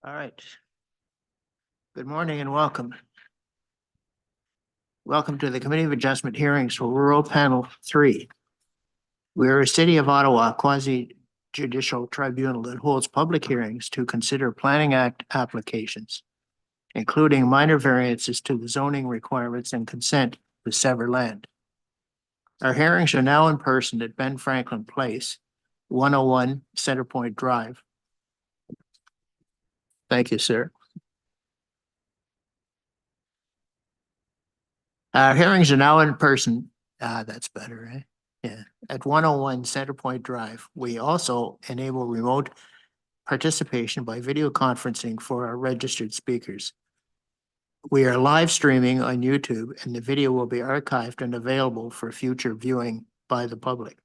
All right. Good morning and welcome. Welcome to the Committee of Adjustment hearings for Rural Panel 3. We are a City of Ottawa quasi-judicial tribunal that holds public hearings to consider Planning Act applications, including minor variances to the zoning requirements and consent to sever land. Our hearings are now in person at Ben Franklin Place, 101 Centerpoint Drive. Thank you, sir. Our hearings are now in person. That's better, right? Yeah, at 101 Centerpoint Drive. We also enable remote participation by video conferencing for our registered speakers. We are live streaming on YouTube, and the video will be archived and available for future viewing by the public.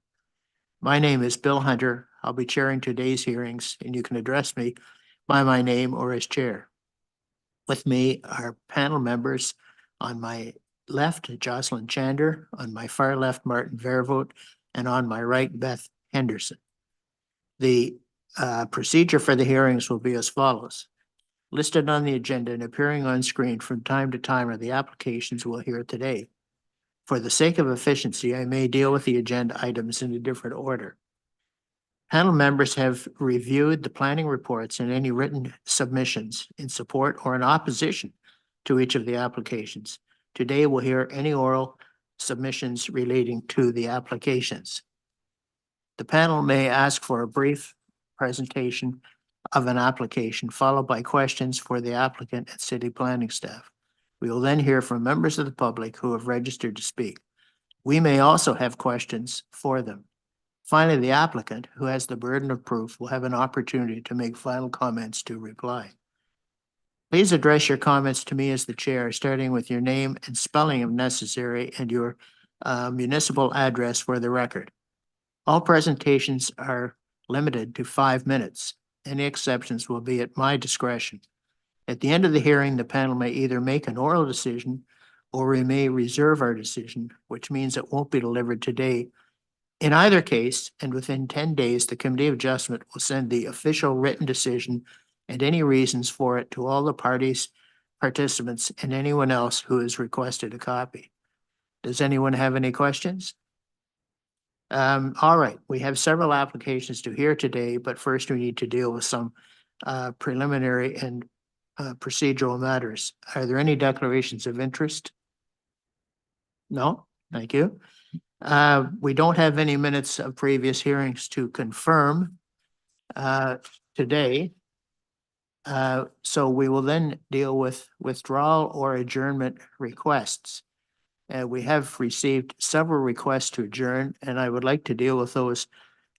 My name is Bill Hunter. I'll be chairing today's hearings, and you can address me by my name or as chair. With me are panel members. On my left, Jocelyn Chander; on my far left, Martin Vervoet; and on my right, Beth Henderson. The procedure for the hearings will be as follows. Listed on the agenda and appearing on screen from time to time are the applications we'll hear today. For the sake of efficiency, I may deal with the agenda items in a different order. Panel members have reviewed the planning reports and any written submissions in support or in opposition to each of the applications. Today, we'll hear any oral submissions relating to the applications. The panel may ask for a brief presentation of an application, followed by questions for the applicant and city planning staff. We will then hear from members of the public who have registered to speak. We may also have questions for them. Finally, the applicant, who has the burden of proof, will have an opportunity to make final comments to reply. Please address your comments to me as the chair, starting with your name and spelling if necessary, and your municipal address for the record. All presentations are limited to 5 minutes. Any exceptions will be at my discretion. At the end of the hearing, the panel may either make an oral decision or we may reserve our decision, which means it won't be delivered today. In either case, and within 10 days, the Committee of Adjustment will send the official written decision and any reasons for it to all the parties, participants, and anyone else who has requested a copy. Does anyone have any questions? All right, we have several applications to hear today, but first we need to deal with some preliminary and procedural matters. Are there any declarations of interest? No, thank you. We don't have any minutes of previous hearings to confirm today. So we will then deal with withdrawal or adjournment requests. We have received several requests to adjourn, and I would like to deal with those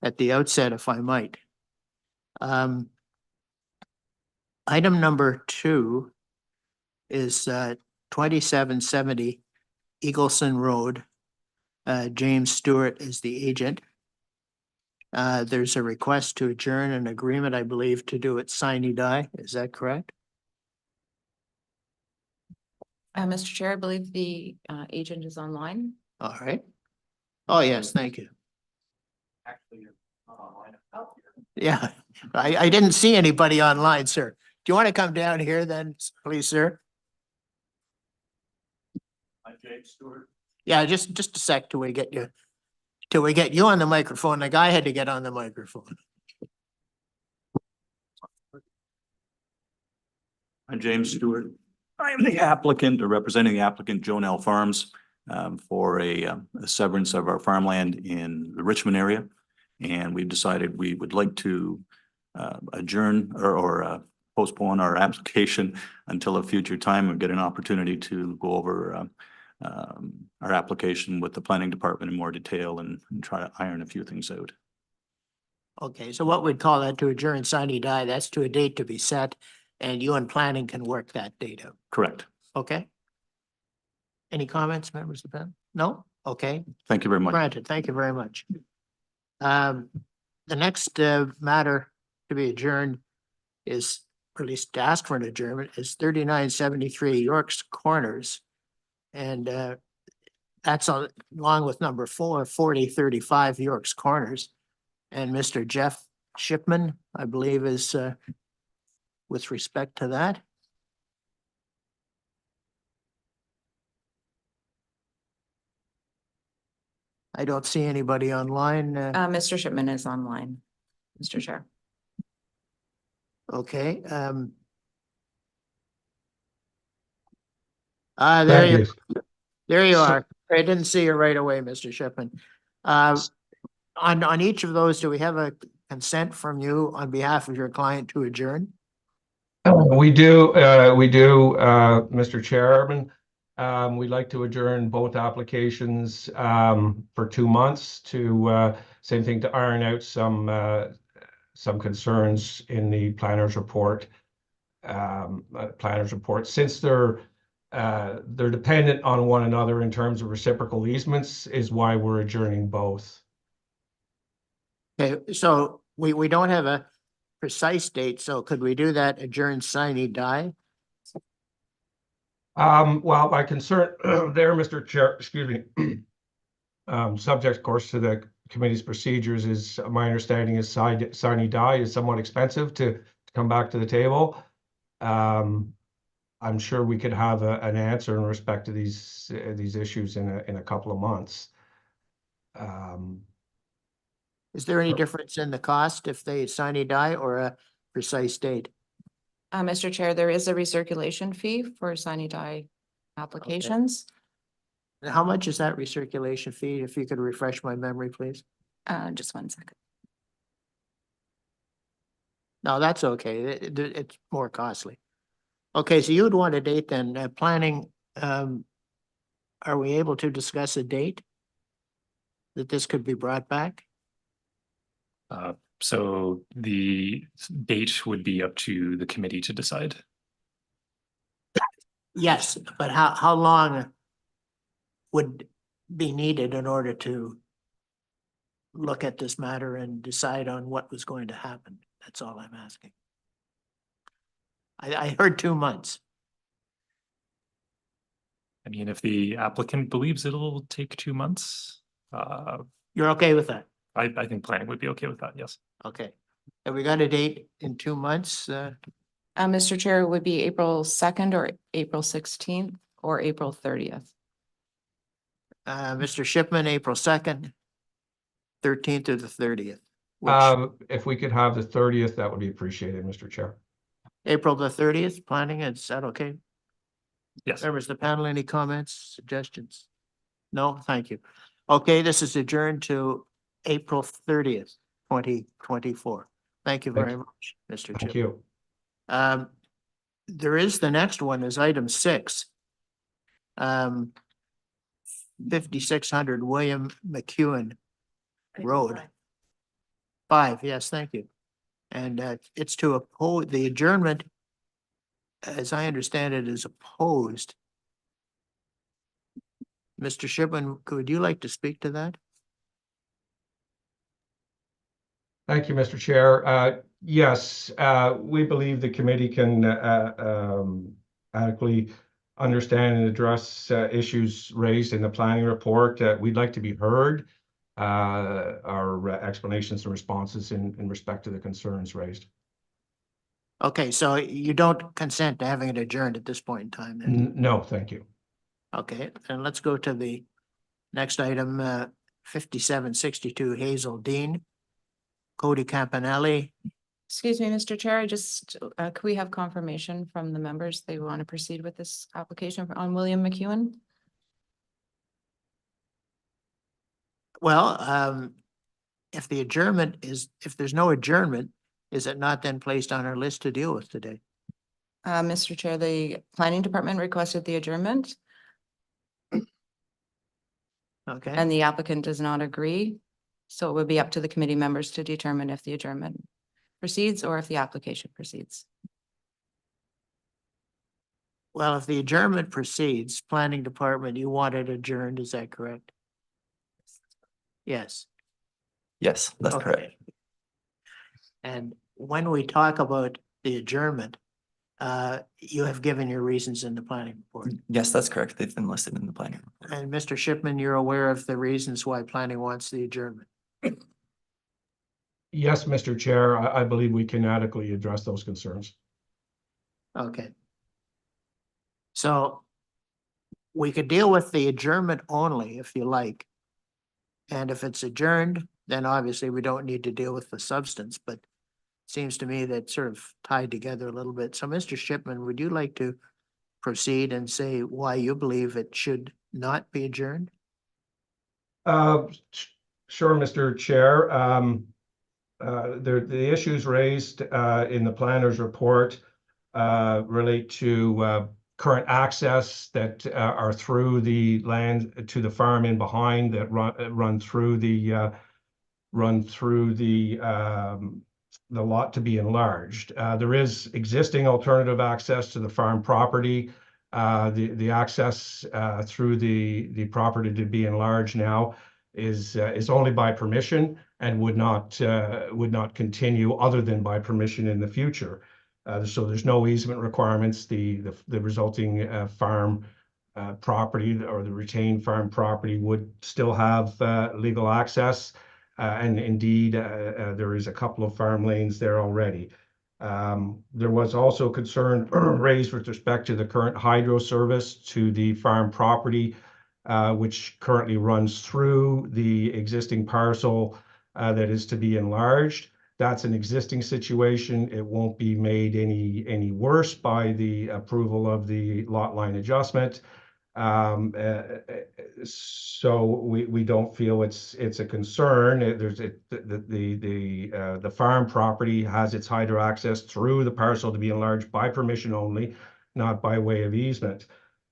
at the outset, if I might. Item number 2 is 2770 Eagleson Road. James Stewart is the agent. There's a request to adjourn an agreement, I believe, to do it sine die. Is that correct? Mr. Chair, I believe the agent is online. All right. Oh, yes, thank you. Actually, you're not online. Yeah, I didn't see anybody online, sir. Do you want to come down here then, please, sir? I'm James Stewart. Yeah, just a sec till we get you on the microphone. The guy had to get on the microphone. I'm James Stewart. I am the applicant, or representing the applicant, Jonell Farms, for a severance of our farmland in the Richmond area. And we've decided we would like to adjourn or postpone our application until a future time and get an opportunity to go over our application with the planning department in more detail and try to iron a few things out. Okay, so what we'd call that to adjourn sine die, that's to a date to be set, and you and planning can work that date out. Correct. Okay. Any comments, members of the panel? No? Okay. Thank you very much. Granted, thank you very much. The next matter to be adjourned is, or at least to ask for an adjournment, is 3973 York's Corners. And that's along with number 4, 4035 York's Corners. And Mr. Jeff Shipman, I believe, is with respect to that? I don't see anybody online. Mr. Shipman is online, Mr. Chair. Okay. Thank you. There you So- are. I didn't see you right away, Mr. Shipman. On each of those, do we have a consent from you on behalf of your client to adjourn? We do, Mr. Chairman. We'd like to adjourn both applications for 2 months to same thing, to iron out some concerns in the planner's report. Since they're dependent on one another in terms of reciprocal easements, is why we're adjourning both. Okay, so we don't have a precise date, so could we do that adjourn, sine die? Well, my concern there, Mr. Chair, excuse me, subject, of course, to the committee's procedures is, my understanding is sine die is somewhat expensive to come back to the table. I'm sure we could have an answer in respect to these issues in a couple of months. Is there any difference in the cost if they sine die or a precise date? Mr. Chair, there is a recirculation fee for sine die applications. And how much is that recirculation fee? If you could refresh my memory, please. Just 1 second. No, that's okay. It's more costly. Okay, so you would want a date then, planning, are we able to discuss a date that this could be brought back? So the date would be up to the committee to decide. Yes, but how long would be needed in order to look at this matter and decide on what was going to happen? That's all I'm asking. I heard 2 months. I mean, if the applicant believes it'll take 2 months, You're okay with that? I think planning would be okay with that, yes. Okay. Have we got a date in 2 months? Mr. Chair, it would be April 2nd or April 16th or April 30th. Mr. Shipman, April 2nd, 13th or the 30th? If we could have the 30th, that would be appreciated, Mr. Chair. April the 30th, planning, is that okay? Yes. Members of the panel, any comments, suggestions? No, thank you. Okay, this is adjourned to April 30th, 2024. Thank you very much, Mr. Thank Chip. you. There is the next one is item 6. 5600 William McEwen Road. 5, yes, thank you. And it's to oppose the adjournment, as I understand it, is opposed. Mr. Shipman, would you like to speak to that? Thank you, Mr. Chair. Yes, we believe the committee can adequately understand and address issues raised in the planning report. We'd like to be heard. Our explanations and responses in respect to the concerns raised. Okay, so you don't consent to having it adjourned at this point in time then? No, thank you. Okay, then let's go to the next item, 5762 Hazeldean, Cody Campanelli. Excuse me, Mr. Chair, I just, could we have confirmation from the members they want to proceed with this application on William McEwen? Well, if the adjournment is, if there's no adjournment, is it not then placed on our list to deal with today? Mr. Chair, the planning department requested the adjournment Okay, and the applicant does not agree. So it would be up to the committee members to determine if the adjournment proceeds or if the application proceeds. well, if the adjournment proceeds, planning department, you want it adjourned, is that correct? Yes. Yes, that's Okay. correct. And when we talk about the adjournment, you have given your reasons in the planning report. Yes, that's correct. They've been listed in the planning report. And Mr. Shipman, you're aware of the reasons why planning wants the adjournment. Yes, Mr. Chair, I believe we can adequately address those concerns. Okay. So we could deal with the adjournment only if you like. And if it's adjourned, then obviously we don't need to deal with the substance, but it seems to me that sort of tied together a little bit. So Mr. Shipman, would you like to proceed and say why you believe it should not be adjourned? Sure, Mr. Chair. The issues raised in the planner's report relate to current access that are through the land to the farm in behind that run through the lot to be enlarged. There is existing alternative access to the farm property. The access through the property to be enlarged now is only by permission and would not continue other than by permission in the future. So there's no easement requirements. The resulting farm property or the retained farm property would still have legal access. And indeed, there is a couple of farm lanes there already. There was also concern raised with respect to the current hydro service to the farm property, which currently runs through the existing parcel that is to be enlarged. That's an existing situation. It won't be made any worse by the approval of the lot line adjustment. So we don't feel it's a concern. The farm property has its hydro access through the parcel to be enlarged by permission only, not by way of easement.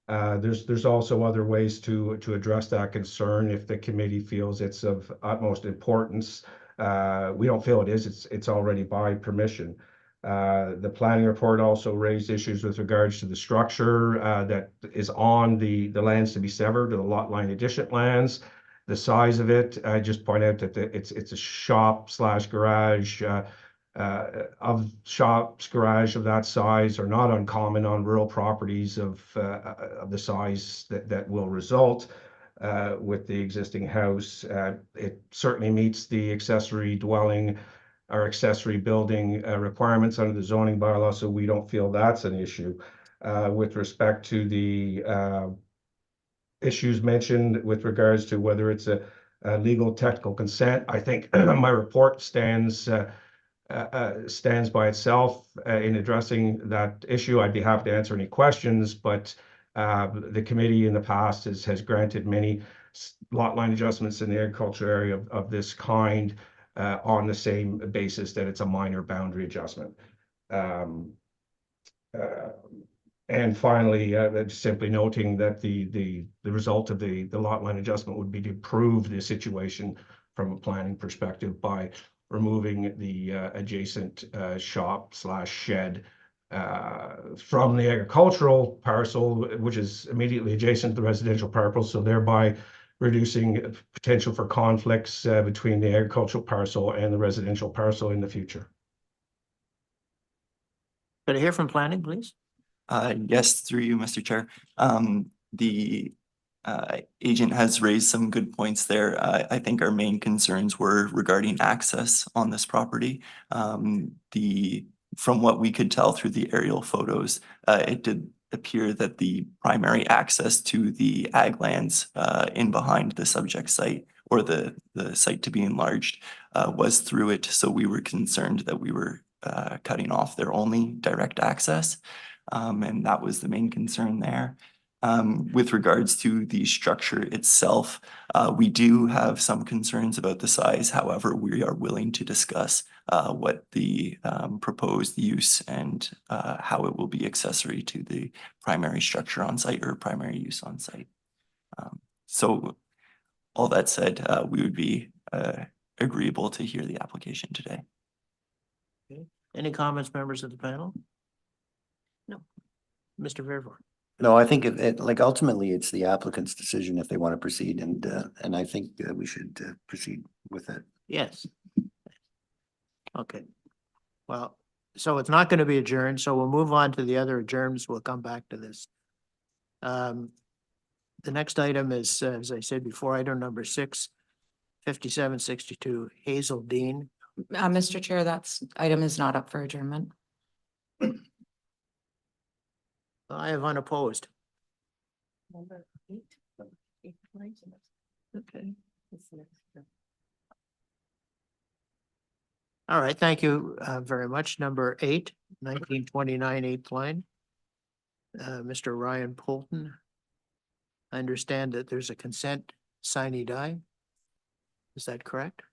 There's also other ways to address that concern if the committee feels it's of utmost importance. We don't feel it is. It's already by permission. The planning report also raised issues with regards to the structure that is on the lands to be severed, or the lot line addition lands. The size of it, I just point out that it's a shop slash garage. Of shops garage of that size are not uncommon on rural properties of the size that will result with the existing house. It certainly meets the accessory dwelling or accessory building requirements under the zoning bylaw, so we don't feel that's an issue. With respect to the issues mentioned with regards to whether it's a legal technical consent, I think my report stands by itself in addressing that issue. I'd be happy to answer any questions, but the committee in the past has granted many lot line adjustments in the agriculture area of this kind on the same basis that it's a minor boundary adjustment. And finally, simply noting that the result of the lot line adjustment would be to improve the situation from a planning perspective by removing the adjacent shop slash shed from the agricultural parcel, which is immediately adjacent to the residential parcel, so thereby reducing potential for conflicts between the agricultural parcel and the residential parcel in the future. Could I hear from planning, please? Yes, through you, Mr. Chair. The agent has raised some good points there. I think our main concerns were regarding access on this property. From what we could tell through the aerial photos, it did appear that the primary access to the ag lands in behind the subject site, or the site to be enlarged, was through it. So we were concerned that we were cutting off their only direct access. And that was the main concern there. With regards to the structure itself, we do have some concerns about the size. However, we are willing to discuss what the proposed use and how it will be accessory to the primary structure on site, or primary use on site. So all that said, we would be agreeable to hear the application today. Okay. Any comments, members of the panel? No. Mr. Vervoort. No, I think like ultimately it's the applicant's decision if they want to proceed, and I think we should proceed with it. Yes. Okay. Well, so it's not going to be adjourned, so we'll move on to the other adjournments. We'll come back to this. The next item is, as I said before, item number 6, 5762 Hazeldean. Mr. Chair, item is not up for adjournment. I have unopposed. Okay. All right, thank you very much. Number 8, 1929 8th line. Mr. Ryan Poulton. I understand that there's a consent sine die. Is that correct?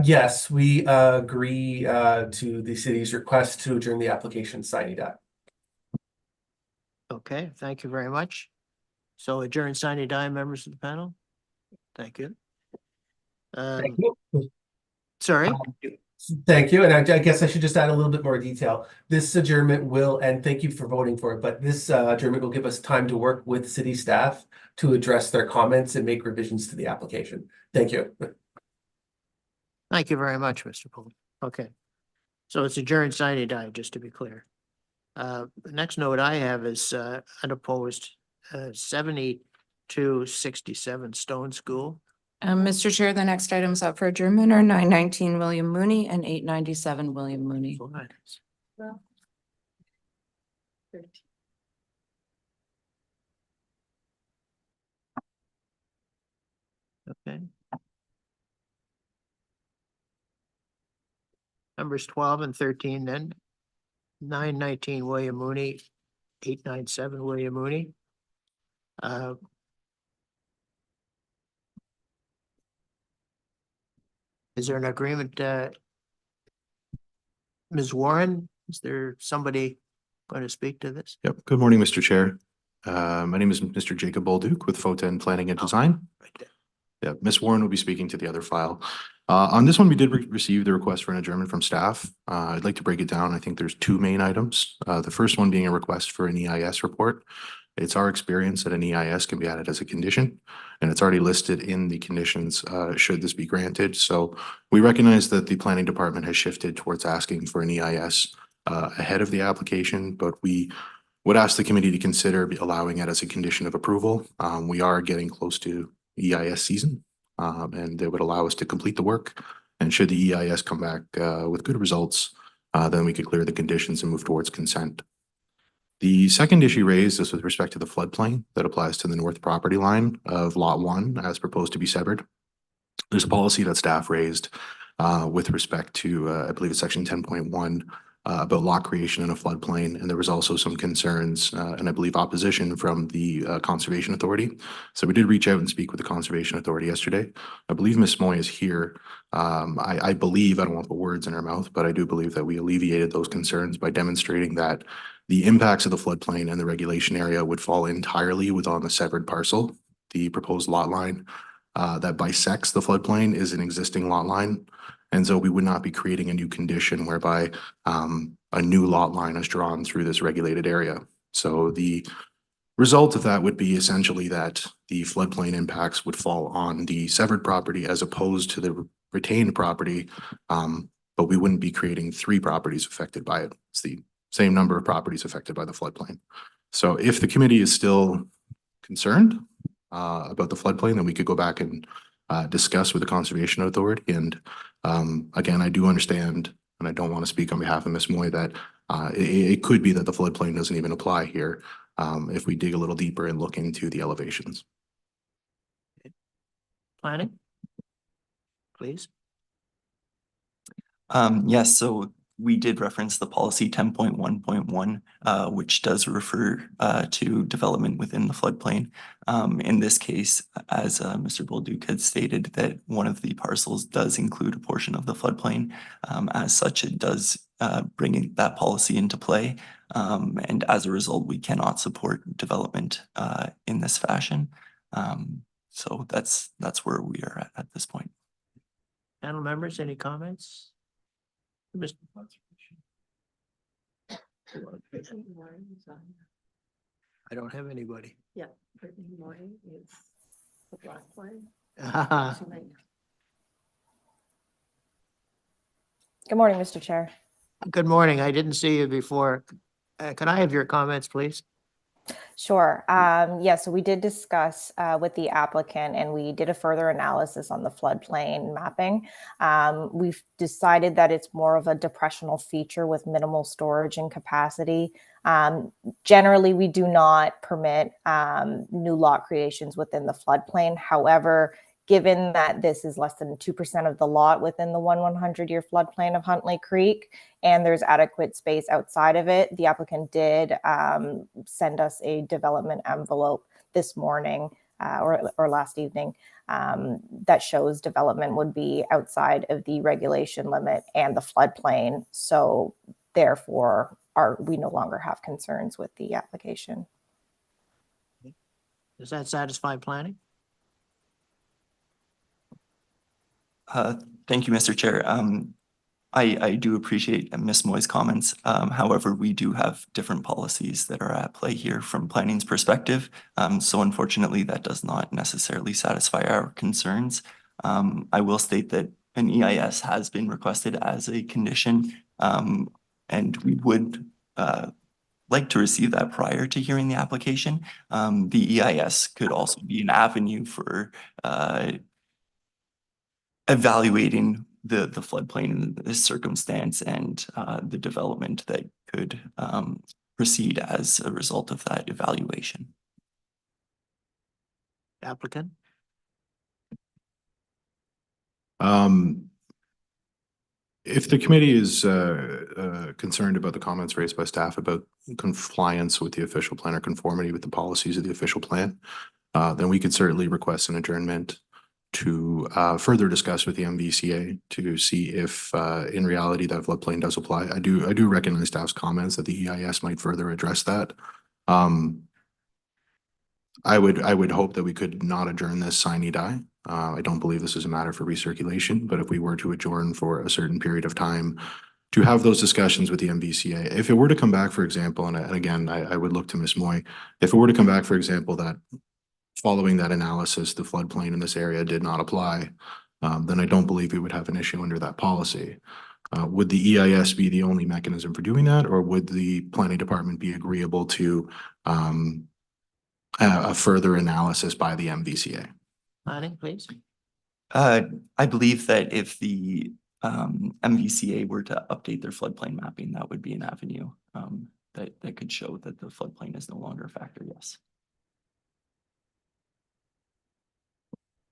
Yes, we agree to the city's request to adjourn the application sine die. Okay, thank you very much. So adjourn sine die, members of the panel. Thank you. Thank you. Sorry, Thank you, and I guess I should just add a little bit more detail. This adjournment will, and thank you for voting for it, but this adjournment will give us time to work with city staff to address their comments and make revisions to the application. Thank you. thank you very much, Mr. Poulton. Okay. So it's adjourned sine die, just to be clear. The next note I have is unopposed 7267 Stone School. Mr. Chair, the next items up for adjournment are 919 William Mooney and 897 William Mooney. Okay. Numbers 12 and 13 then. 919 William Mooney, 897 William Mooney. Is there an agreement? Ms. Warren, is there somebody going to speak to this? Yep. Good morning, Mr. Chair. My name is Mr. Jacob Bolduc with Photon Planning and Design. Right there. Yeah, Ms. Warren will be speaking to the other file. On this one, we did receive the request for an adjournment from staff. I'd like to break it down. I think there's 2 main items. The first one being a request for an EIS report. It's our experience that an EIS can be added as a condition, and it's already listed in the conditions should this be granted. So we recognize that the planning department has shifted towards asking for an EIS ahead of the application, but we would ask the committee to consider allowing it as a condition of approval. We are getting close to EIS season, and it would allow us to complete the work. And should the EIS come back with good results, then we could clear the conditions and move towards consent. The second issue raised is with respect to the floodplain that applies to the north property line of Lot 1 as proposed to be severed. There's a policy that staff raised with respect to, I believe it's section 10.1, about lot creation in a floodplain. And there was also some concerns and I believe opposition from the Conservation Authority. So we did reach out and speak with the Conservation Authority yesterday. I believe Ms. Moy is here. I believe, I don't want to put words in her mouth, but I do believe that we alleviated those concerns by demonstrating that the impacts of the floodplain and the regulation area would fall entirely within the severed parcel. The proposed lot line that bisects the floodplain is an existing lot line. And so we would not be creating a new condition whereby a new lot line is drawn through this regulated area. So the result of that would be essentially that the floodplain impacts would fall on the severed property as opposed to the retained property. But we wouldn't be creating 3 properties affected by it. It's the same number of properties affected by the floodplain. So if the committee is still concerned about the floodplain, then we could go back and discuss with the Conservation Authority. And again, I do understand, and I don't want to speak on behalf of Ms. Moy, that it could be that the floodplain doesn't even apply here if we dig a little deeper and look into the elevations. Planning? Please. Yes, so we did reference the policy 10.1.1, which does refer to development within the floodplain. In this case, as Mr. Bolduc had stated, that one of the parcels does include a portion of the floodplain. As such, it does bring that policy into play. And as a result, we cannot support development in this fashion. So that's where we are at this point. Panel members, any comments? Mr. I don't have anybody. Yeah, Brittany Morning is the black one. Good morning, Mr. Chair. Good morning. I didn't see you before. Can I have your comments, please? Sure. Yeah, so we did discuss with the applicant and we did a further analysis on the floodplain mapping. We've decided that it's more of a depressional feature with minimal storage and capacity. Generally, we do not permit new lot creations within the floodplain. However, given that this is less than 2% of the lot within the 100-year floodplain of Huntley Creek, and there's adequate space outside of it, the applicant did send us a development envelope this morning or last evening that shows development would be outside of the regulation limit and the floodplain. So therefore, we no longer have concerns with the application. Does that satisfy planning? Thank you, Mr. Chair. I do appreciate Ms. Moy's comments. However, we do have different policies that are at play here from planning's perspective. So unfortunately, that does not necessarily satisfy our concerns. I will state that an EIS has been requested as a condition, and we would like to receive that prior to hearing the application. The EIS could also be an avenue for evaluating the floodplain in this circumstance and the development that could proceed as a result of that evaluation. Applicant? If the committee is concerned about the comments raised by staff about compliance with the official plan or conformity with the policies of the official plan, then we could certainly request an adjournment to further discuss with the MVCA to see if in reality that floodplain does apply. I do recognize staff's comments that the EIS might further address that. I would hope that we could not adjourn this sine die. I don't believe this is a matter for recirculation, but if we were to adjourn for a certain period of time to have those discussions with the MVCA, if it were to come back, for example, and again, I would look to Ms. Moy, if it were to come back, for example, that following that analysis, the floodplain in this area did not apply, then I don't believe we would have an issue under that policy. Would the EIS be the only mechanism for doing that, or would the planning department be agreeable to a further analysis by the MVCA? Planning, please. I believe that if the MVCA were to update their floodplain mapping, that would be an avenue that could show that the floodplain is no longer a factor, yes.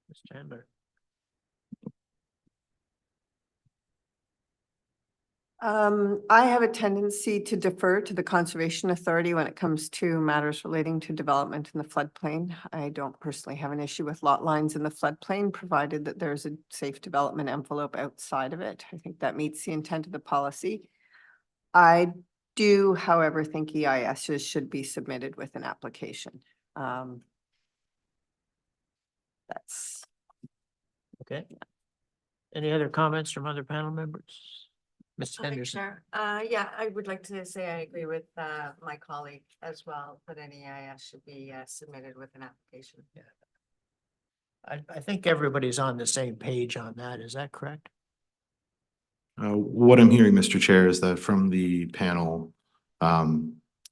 Ms. Chandler. I have a tendency to defer to the Conservation Authority when it comes to matters relating to development in the floodplain. I don't personally have an issue with lot lines in the floodplain, provided that there's a safe development envelope outside of it. I think that meets the intent of the policy. I do, however, think EISs should be submitted with an application. That's Okay. Any other comments from other panel members? Ms. Henderson? Sure. Yeah, I would like to say I agree with my colleague as well, that an EIS should be submitted with an application. Yeah. I think everybody's on the same page on that. Is that correct? What I'm hearing, Mr. Chair, is that from the panel,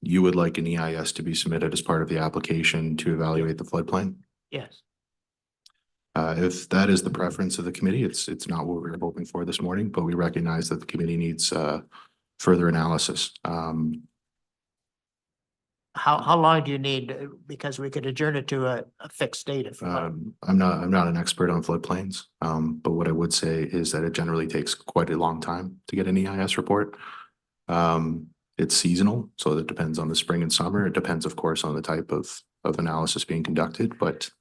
you would like an EIS to be submitted as part of the application to evaluate the floodplain? Yes. If that is the preference of the committee, it's not what we were hoping for this morning, but we recognize that the committee needs further analysis. How long do you need? Because we could adjourn it to a fixed date if you want. I'm not an expert on floodplains, but what I would say is that it generally takes quite a long time to get an EIS report. It's seasonal, so it depends on the spring and summer. It depends, of course, on the type of analysis being conducted, but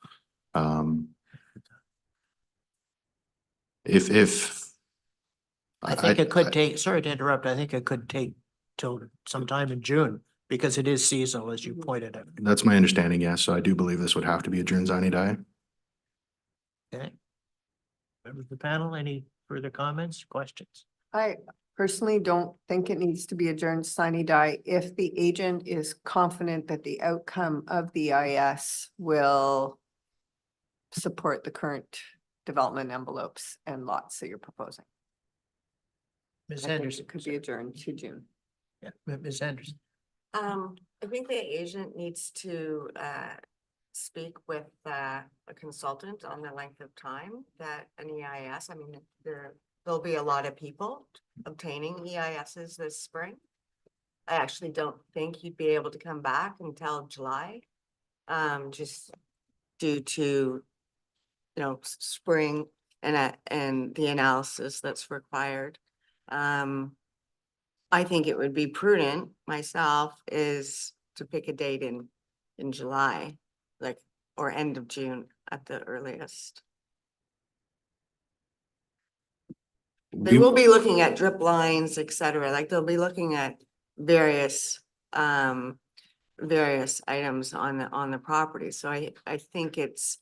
if I think it could take, sorry to interrupt, I think it could take till sometime in June because it is seasonal, as you pointed out. That's my understanding, yes. So I do believe this would have to be adjourned sine die. Okay. Members of the panel, any further comments, questions? I personally don't think it needs to be adjourned sine die if the agent is confident that the outcome of the EIS will support the current development envelopes and lots that you're proposing. Ms. I think Henderson. it could be adjourned to June. Yeah, Ms. Henderson. I think the agent needs to speak with a consultant on the length of time that an EIS, I mean, there'll be a lot of people obtaining EISs this spring. I actually don't think you'd be able to come back until July. Just due to, spring and the analysis that's required. I think it would be prudent myself is to pick a date in July, like, or end of June at the earliest. They will be looking at drip lines, et cetera, like they'll be looking at various items on the property. So I think it's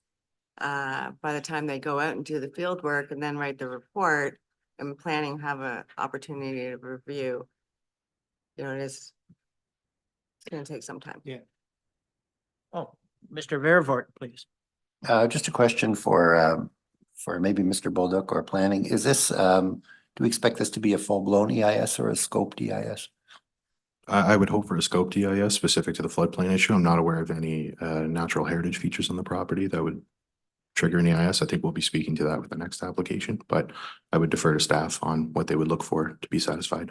by the time they go out and do the field work and then write the report and planning have an opportunity to review, it's gonna take some time. Yeah. Oh, Mr. Vervoort, please. Just a question for maybe Mr. Bolduc or planning. Is this, do we expect this to be a full-blown EIS or a scoped EIS? I would hope for a scoped EIS specific to the floodplain issue. I'm not aware of any natural heritage features on the property that would trigger an EIS. I think we'll be speaking to that with the next application, but I would defer to staff on what they would look for to be satisfied.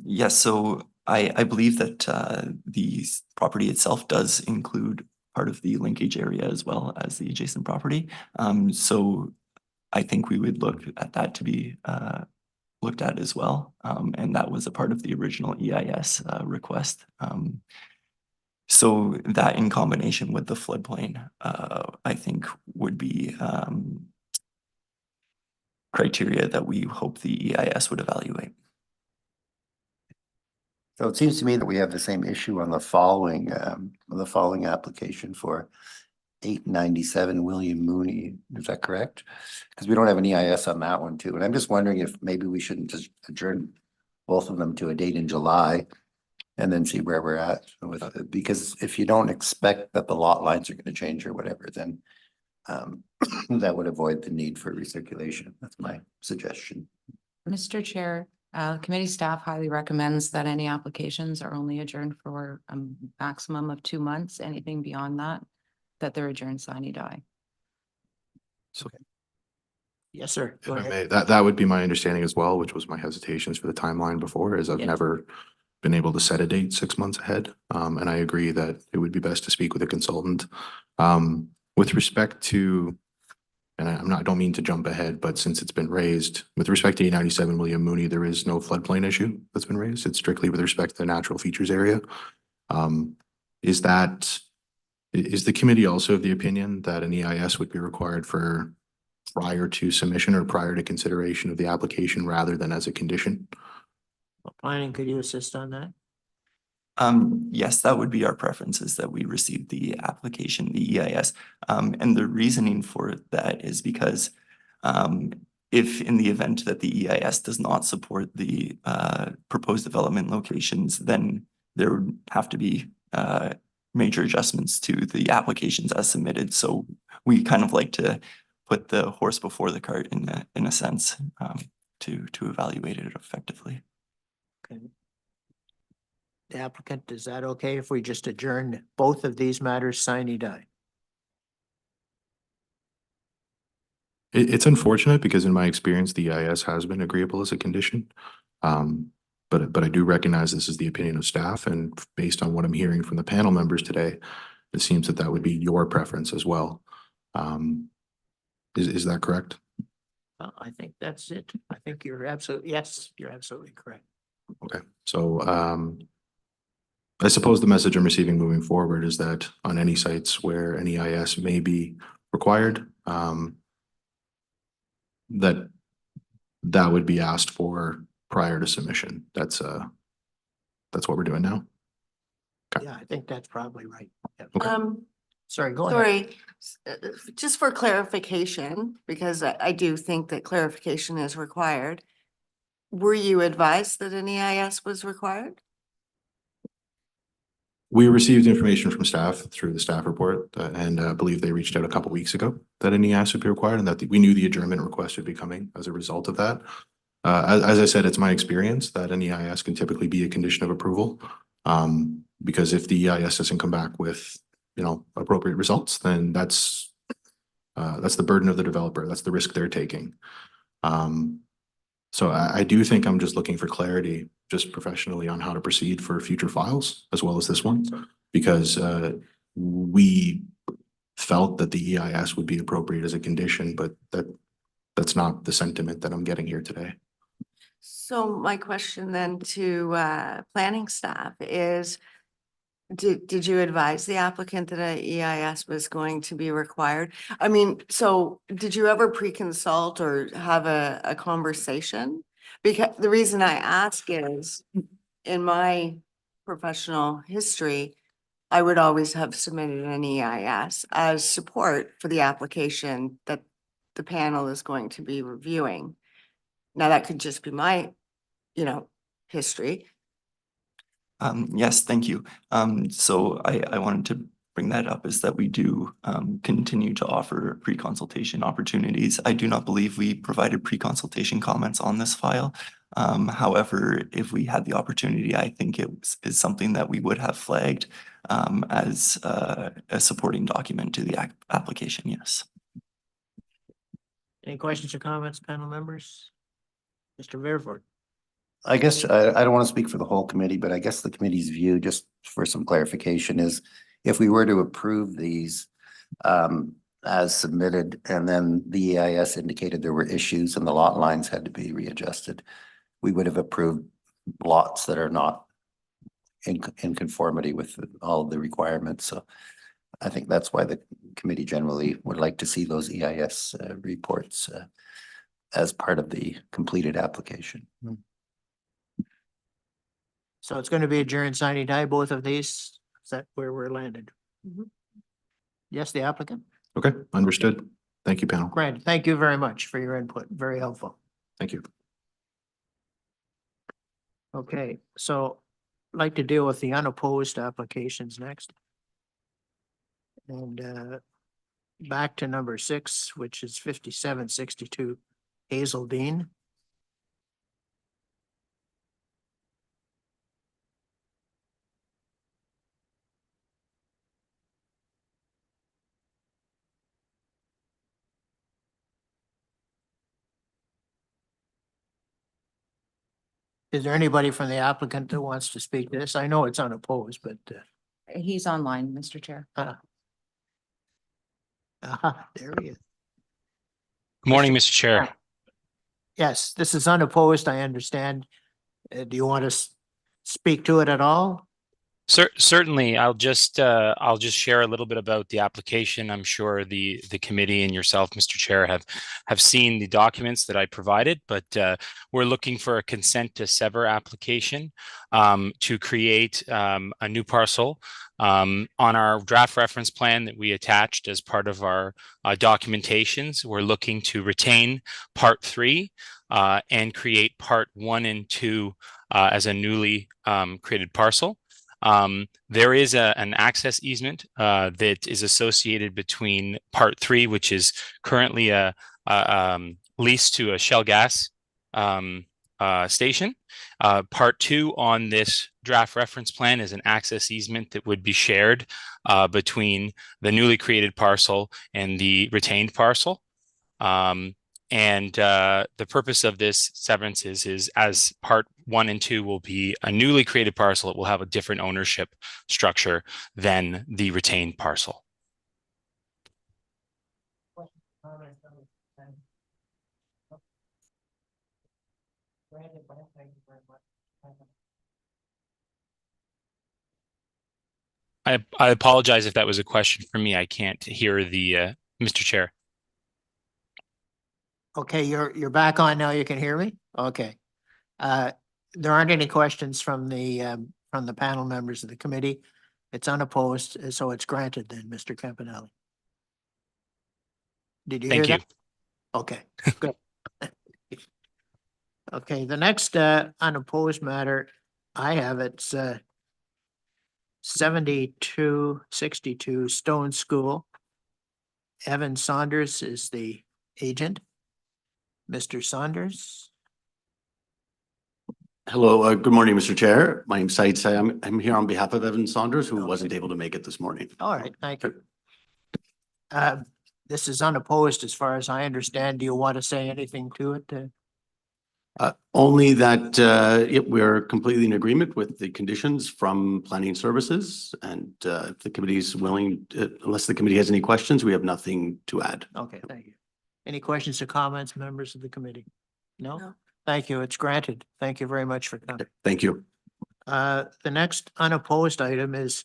Yes, so I believe that the property itself does include part of the linkage area as well as the adjacent property. So I think we would look at that to be looked at as well. And that was a part of the original EIS request. So that in combination with the floodplain, I think would be criteria that we hope the EIS would evaluate. So it seems to me that we have the same issue on the following application for 897 William Mooney. Is that correct? Because we don't have an EIS on that one too. And I'm just wondering if maybe we shouldn't just adjourn both of them to a date in July and then see where we're at with it. Because if you don't expect that the lot lines are going to change or whatever, then that would avoid the need for recirculation. That's my suggestion. Mr. Chair, committee staff highly recommends that any applications are only adjourned for a maximum of 2 months. Anything beyond that they're adjourned sine die. So Yes, sir. if Go I ahead. may, that would be my understanding as well, which was my hesitations for the timeline before, is I've Yeah. never been able to set a date 6 months ahead. And I agree that it would be best to speak with a consultant. With respect to, and I don't mean to jump ahead, but since it's been raised, with respect to 897 William Mooney, there is no floodplain issue that's been raised. It's strictly with respect to the natural features area. Is the committee also of the opinion that an EIS would be required for prior to submission or prior to consideration of the application rather than as a condition? Planning, could you assist on that? Yes, that would be our preference, is that we receive the application, the EIS. And the reasoning for that is because if in the event that the EIS does not support the proposed development locations, then there would have to be major adjustments to the applications as submitted. So we kind of like to put the horse before the cart in a sense, to evaluate it effectively. Okay. The applicant, is that okay if we just adjourn both of these matters sine die? It's unfortunate because in my experience, the EIS has been agreeable as a condition. But I do recognize this is the opinion of staff, and based on what I'm hearing from the panel members today, it seems that that would be your preference as well. Is that correct? I think that's it. I think you're absolutely, yes, you're absolutely correct. Okay, so I suppose the message I'm receiving moving forward is that on any sites where an EIS may be required, that would be asked for prior to submission. That's what we're doing now. Okay. Yeah, I think that's probably right. Yeah. Okay. Sorry, go ahead. Sorry, just for clarification, because I do think that clarification is required. Were you advised that an EIS was required? We received information from staff through the staff report, and I believe they reached out a couple weeks ago that an EIS would be required, and that we knew the adjournment request would be coming as a result of that. As I said, it's my experience that an EIS can typically be a condition of approval, because if the EIS doesn't come back with, appropriate results, then that's the burden of the developer. That's the risk they're taking. So I do think I'm just looking for clarity, just professionally, on how to proceed for future files as well as this one. Because we felt that the EIS would be appropriate as a condition, but that's not the sentiment that I'm getting here today. So my question then to planning staff is, did you advise the applicant that a EIS was going to be required? I mean, so did you ever pre-consult or have a conversation? Because the reason I ask is, in my professional history, I would always have submitted an EIS as support for the application that the panel is going to be reviewing. Now, that could just be my, history. Yes, thank you. So I wanted to bring that up, is that we do continue to offer pre-consultation opportunities. I do not believe we provided pre-consultation comments on this file. However, if we had the opportunity, I think is something that we would have flagged as a supporting document to the application, yes. Any questions or comments, panel members? Mr. Vervoort. I guess I don't want to speak for the whole committee, but I guess the committee's view, just for some clarification, is if we were to approve these as submitted, and then the EIS indicated there were issues and the lot lines had to be readjusted, we would have approved lots that are not in conformity with all of the requirements. So I think that's why the committee generally would like to see those EIS reports as part of the completed application. So it's going to be adjourned, sine die, both of these? Is that where we're landed? Yes, the applicant? Okay, understood. Thank you, panel. Granted. Thank you very much for your input. Very helpful. Thank you. Okay, so I'd like to deal with the unopposed applications next. And back to number 6, which is 5762 Hazeldean. Is there anybody from the applicant that wants to speak to this? I know it's unopposed, but He's online, Mr. Chair. there he is. Good morning, Mr. Chair. Yes, this is unopposed, I understand. Do you want to speak to it at all? Certainly, I'll just share a little bit about the application. I'm sure the committee and yourself, Mr. Chair, have seen the documents that I provided, but we're looking for a consent to sever application to create a new parcel. On our draft reference plan that we attached as part of our documentations, we're looking to retain Part 3 and create Part 1 and 2 as a newly created parcel. There is an access easement that is associated between Part 3, which is currently a lease to a Shell gas station. Part 2 on this draft reference plan is an access easement that would be shared between the newly created parcel and the retained parcel. And the purpose of this severance is as Part 1 and 2 will be a newly created parcel, it will have a different ownership structure than the retained parcel. I apologize if that was a question for me. I can't hear the Mr. Chair. Okay, you're back on now. You can hear me? Okay. There aren't any questions from the panel members of the committee. It's unopposed, so it's granted then, Mr. Campanelli. Did you hear that? Okay, good. Okay, the next unopposed matter I have, it's 7262 Stone School. Evan Saunders is the agent. Mr. Saunders. Hello, good morning, Mr. Chair. My name's Said Say. I'm here on behalf of Evan Saunders, who wasn't able to make it this morning. All right, thank you. This is unopposed as far as I understand. Do you want to say anything to it? Only that we're completely in agreement with the conditions from planning services, and if the committee is willing, unless the committee has any questions, we have nothing to add. Okay, thank you. Any questions or comments, members of the committee? No? No. Thank you. It's granted. Thank you very much for coming. Thank you. The next unopposed item is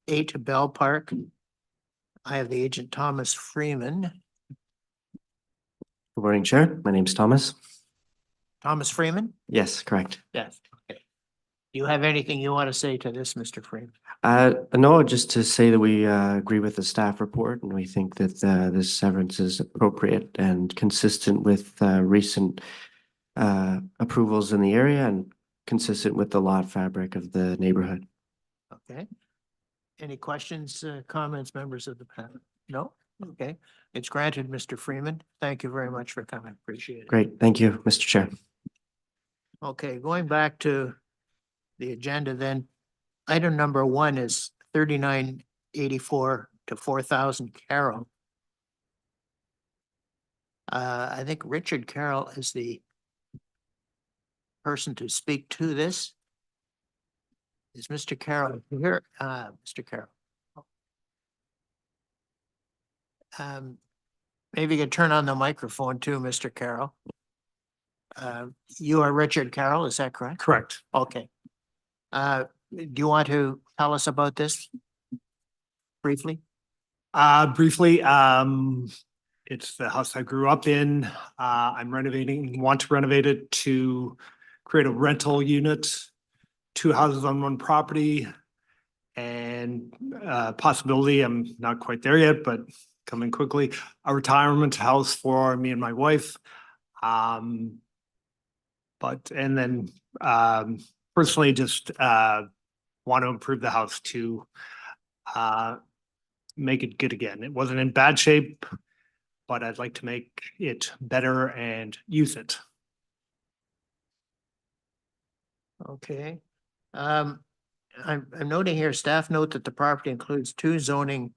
8 Bell Park. I have the agent Thomas Freeman. Good morning, Chair. My name's Thomas. Thomas Freeman? Yes, correct. Yes. Okay. Do you have anything you want to say to this, Mr. Freeman? No, just to say that we agree with the staff report, and we think that this severance is appropriate and consistent with recent approvals in the area and consistent with the lot fabric of the neighborhood. Okay. Any questions, comments, members of the panel? No? Okay. It's granted, Mr. Freeman. Thank you very much for coming. Appreciate it. Great. Thank you, Mr. Chair. Okay, going back to the agenda then, item number 1 is 3984 to 4000 Carroll. I think Richard Carroll is the person to speak to this. Is Mr. Carroll here? Mr. Carroll. Maybe you could turn on the microphone too, Mr. Carroll. You are Richard Carroll, is that correct? Correct. Okay. Do you want to tell us about this briefly? Briefly, it's the house I grew up in. I'm want to renovate it to create a rental unit, 2 houses on 1 property. And possibility, I'm not quite there yet, but coming quickly, a retirement house for me and my wife. Personally just want to improve the house to make it good again. It wasn't in bad shape, but I'd like to make it better and use it. Okay. I'm noting here, staff note that the property includes 2 zoning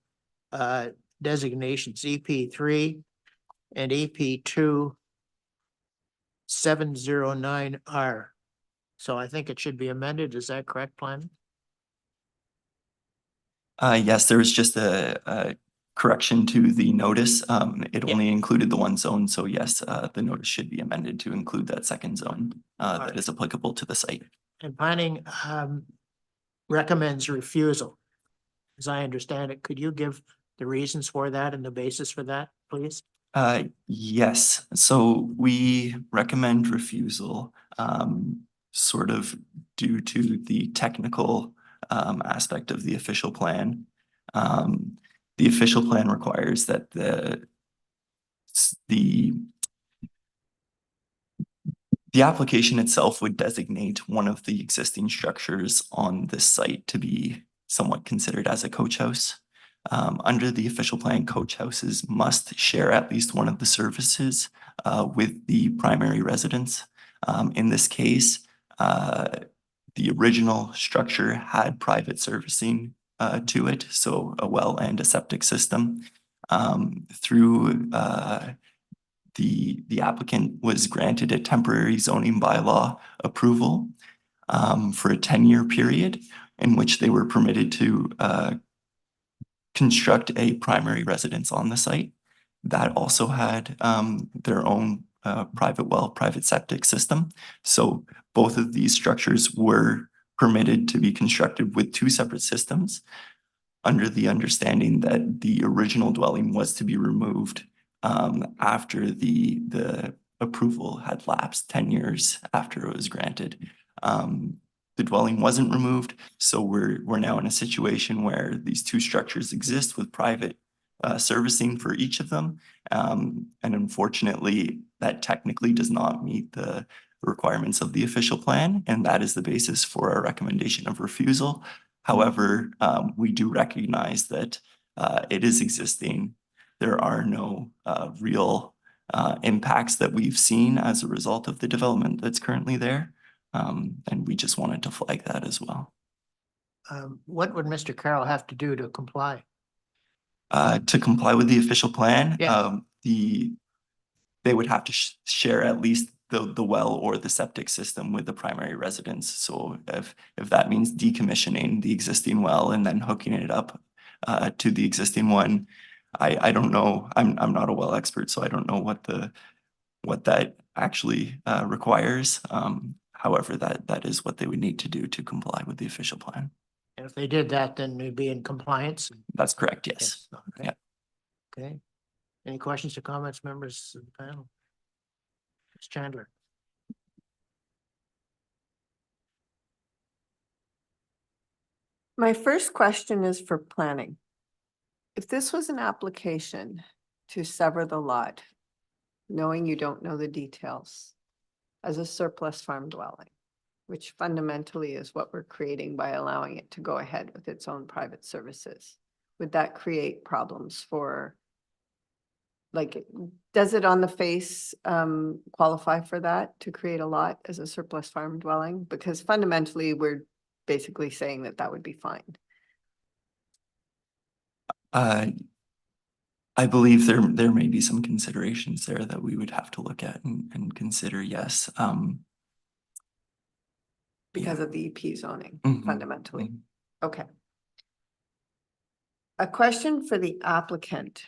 designations, EP3 and EP2 709R. So I think it should be amended. Is that correct, Plan? Yes, there was just a correction to the notice. It only included the 1 zone, so yes, the notice should be amended to include that 2nd zone that is applicable to the site. And planning recommends refusal. As I understand it, could you give the reasons for that and the basis for that, please? Yes, so we recommend refusal, sort of due to the technical aspect of the official plan. The official plan requires that the application itself would designate one of the existing structures on this site to be somewhat considered as a coach house. Under the official plan, coach houses must share at least one of the services with the primary residence. In this case, the original structure had private servicing to it, so a well and a septic system. Through the applicant was granted a temporary zoning bylaw approval for a 10-year period in which they were permitted to construct a primary residence on the site. That also had their own private well, private septic system. So both of these structures were permitted to be constructed with 2 separate systems under the understanding that the original dwelling was to be removed after the approval had lapsed 10 years after it was granted. The dwelling wasn't removed, so we're now in a situation where these 2 structures exist with private servicing for each of them. And unfortunately, that technically does not meet the requirements of the official plan, and that is the basis for our recommendation of refusal. However, we do recognize that it is existing. There are no real impacts that we've seen as a result of the development that's currently there. And we just wanted to flag that as well. What would Mr. Carroll have to do to comply? To comply with the official plan, Yeah. they would have to share at least the well or the septic system with the primary residence. So if that means decommissioning the existing well and then hooking it up to the existing one, I don't know. I'm not a well expert, so I don't know what that actually requires. However, that is what they would need to do to comply with the official plan. And if they did that, then they'd be in compliance. That's correct, yes. Okay. Yeah. Okay. Any questions or comments, members of the panel? Ms. Chandler. My first question is for planning. If this was an application to sever the lot, knowing you don't know the details, as a surplus farm dwelling, which fundamentally is what we're creating by allowing it to go ahead with its own private services, would that create problems for, like, does it on the face qualify for that, to create a lot as a surplus farm dwelling? Because fundamentally, we're basically saying that that would be fine. I believe there may be some considerations there that we would have to look at and consider, yes. Because of the EP zoning, Mhm. fundamentally. Okay. A question for the applicant.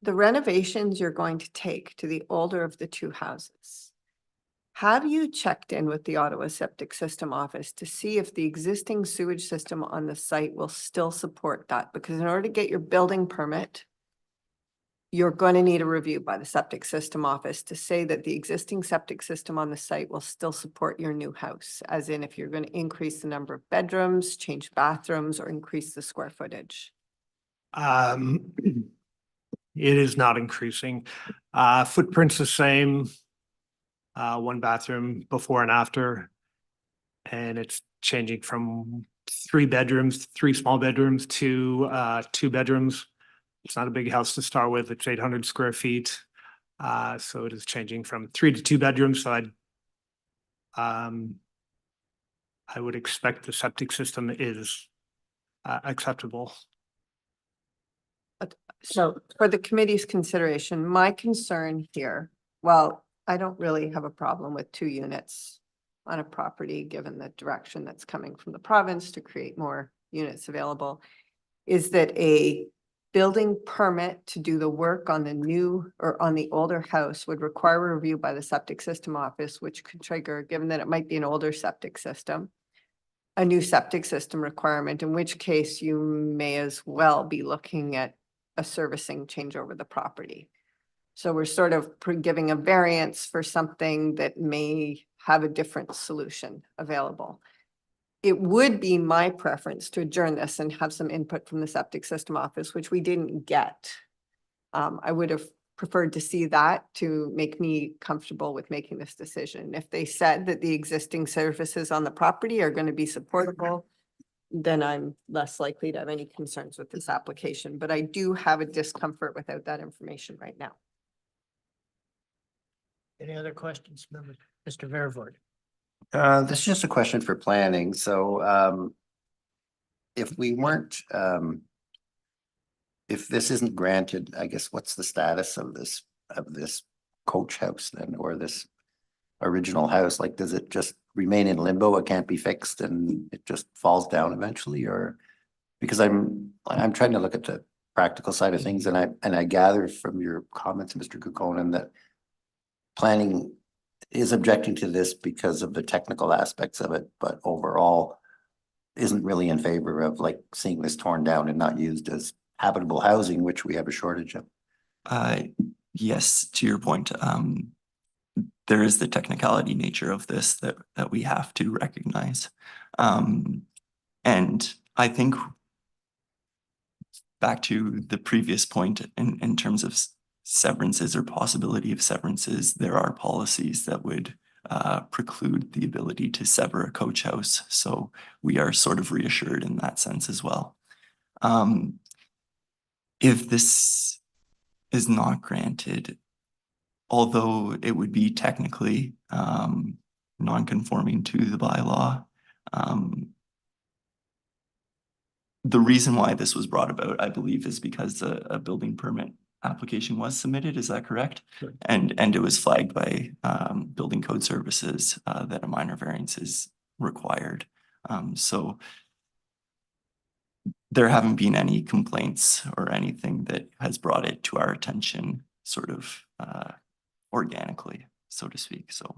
The renovations you're going to take to the older of the two houses, have you checked in with the Ottawa Septic System Office to see if the existing sewage system on the site will still support that? Because in order to get your building permit, you're going to need a review by the Septic System Office to say that the existing septic system on the site will still support your new house, as in if you're going to increase the number of bedrooms, change bathrooms, or increase the square footage. It is not increasing. Footprint's the same. One bathroom before and after. And it's changing from 3 bedrooms, 3 small bedrooms to 2 bedrooms. It's not a big house to start with. It's 800 square feet. So it is changing from 3 to 2 bedrooms. So I would expect the septic system is acceptable. So for the committee's consideration, my concern here, well, I don't really have a problem with 2 units on a property, given the direction that's coming from the province to create more units available, is that a building permit to do the work on the new or on the older house would require a review by the Septic System Office, which could trigger, given that it might be an older septic system, a new septic system requirement, in which case you may as well be looking at a servicing change over the property. So we're sort of giving a variance for something that may have a different solution available. It would be my preference to adjourn this and have some input from the Septic System Office, which we didn't get. I would have preferred to see that to make me comfortable with making this decision. If they said that the existing services on the property are going to be supportable, then I'm less likely to have any concerns with this application. But I do have a discomfort without that information right now. Any other questions, members? Mr. Vervoort. This is just a question for planning. So, if we weren't, if this isn't granted, I guess what's the status of this coach house then, or this original house? Like, does it just remain in limbo? It can't be fixed and it just falls down eventually, or? Because I'm trying to look at the practical side of things, and I gather from your comments, Mr. Kukkonen, that planning is objecting to this because of the technical aspects of it, but overall isn't really in favor of like seeing this torn down and not used as habitable housing, which we have a shortage of. Yes, to your point, there is the technicality nature of this that we have to recognize. And I think back to the previous point in terms of severances or possibility of severances, there are policies that would preclude the ability to sever a coach house. So we are sort of reassured in that sense as well. If this is not granted, although it would be technically non-conforming to the bylaw, the reason why this was brought about, I believe, is because a building permit application was submitted, is that correct? Sure. And it was flagged by Building Code Services that a minor variance is required. So there haven't been any complaints or anything that has brought it to our attention sort of organically, so to speak. So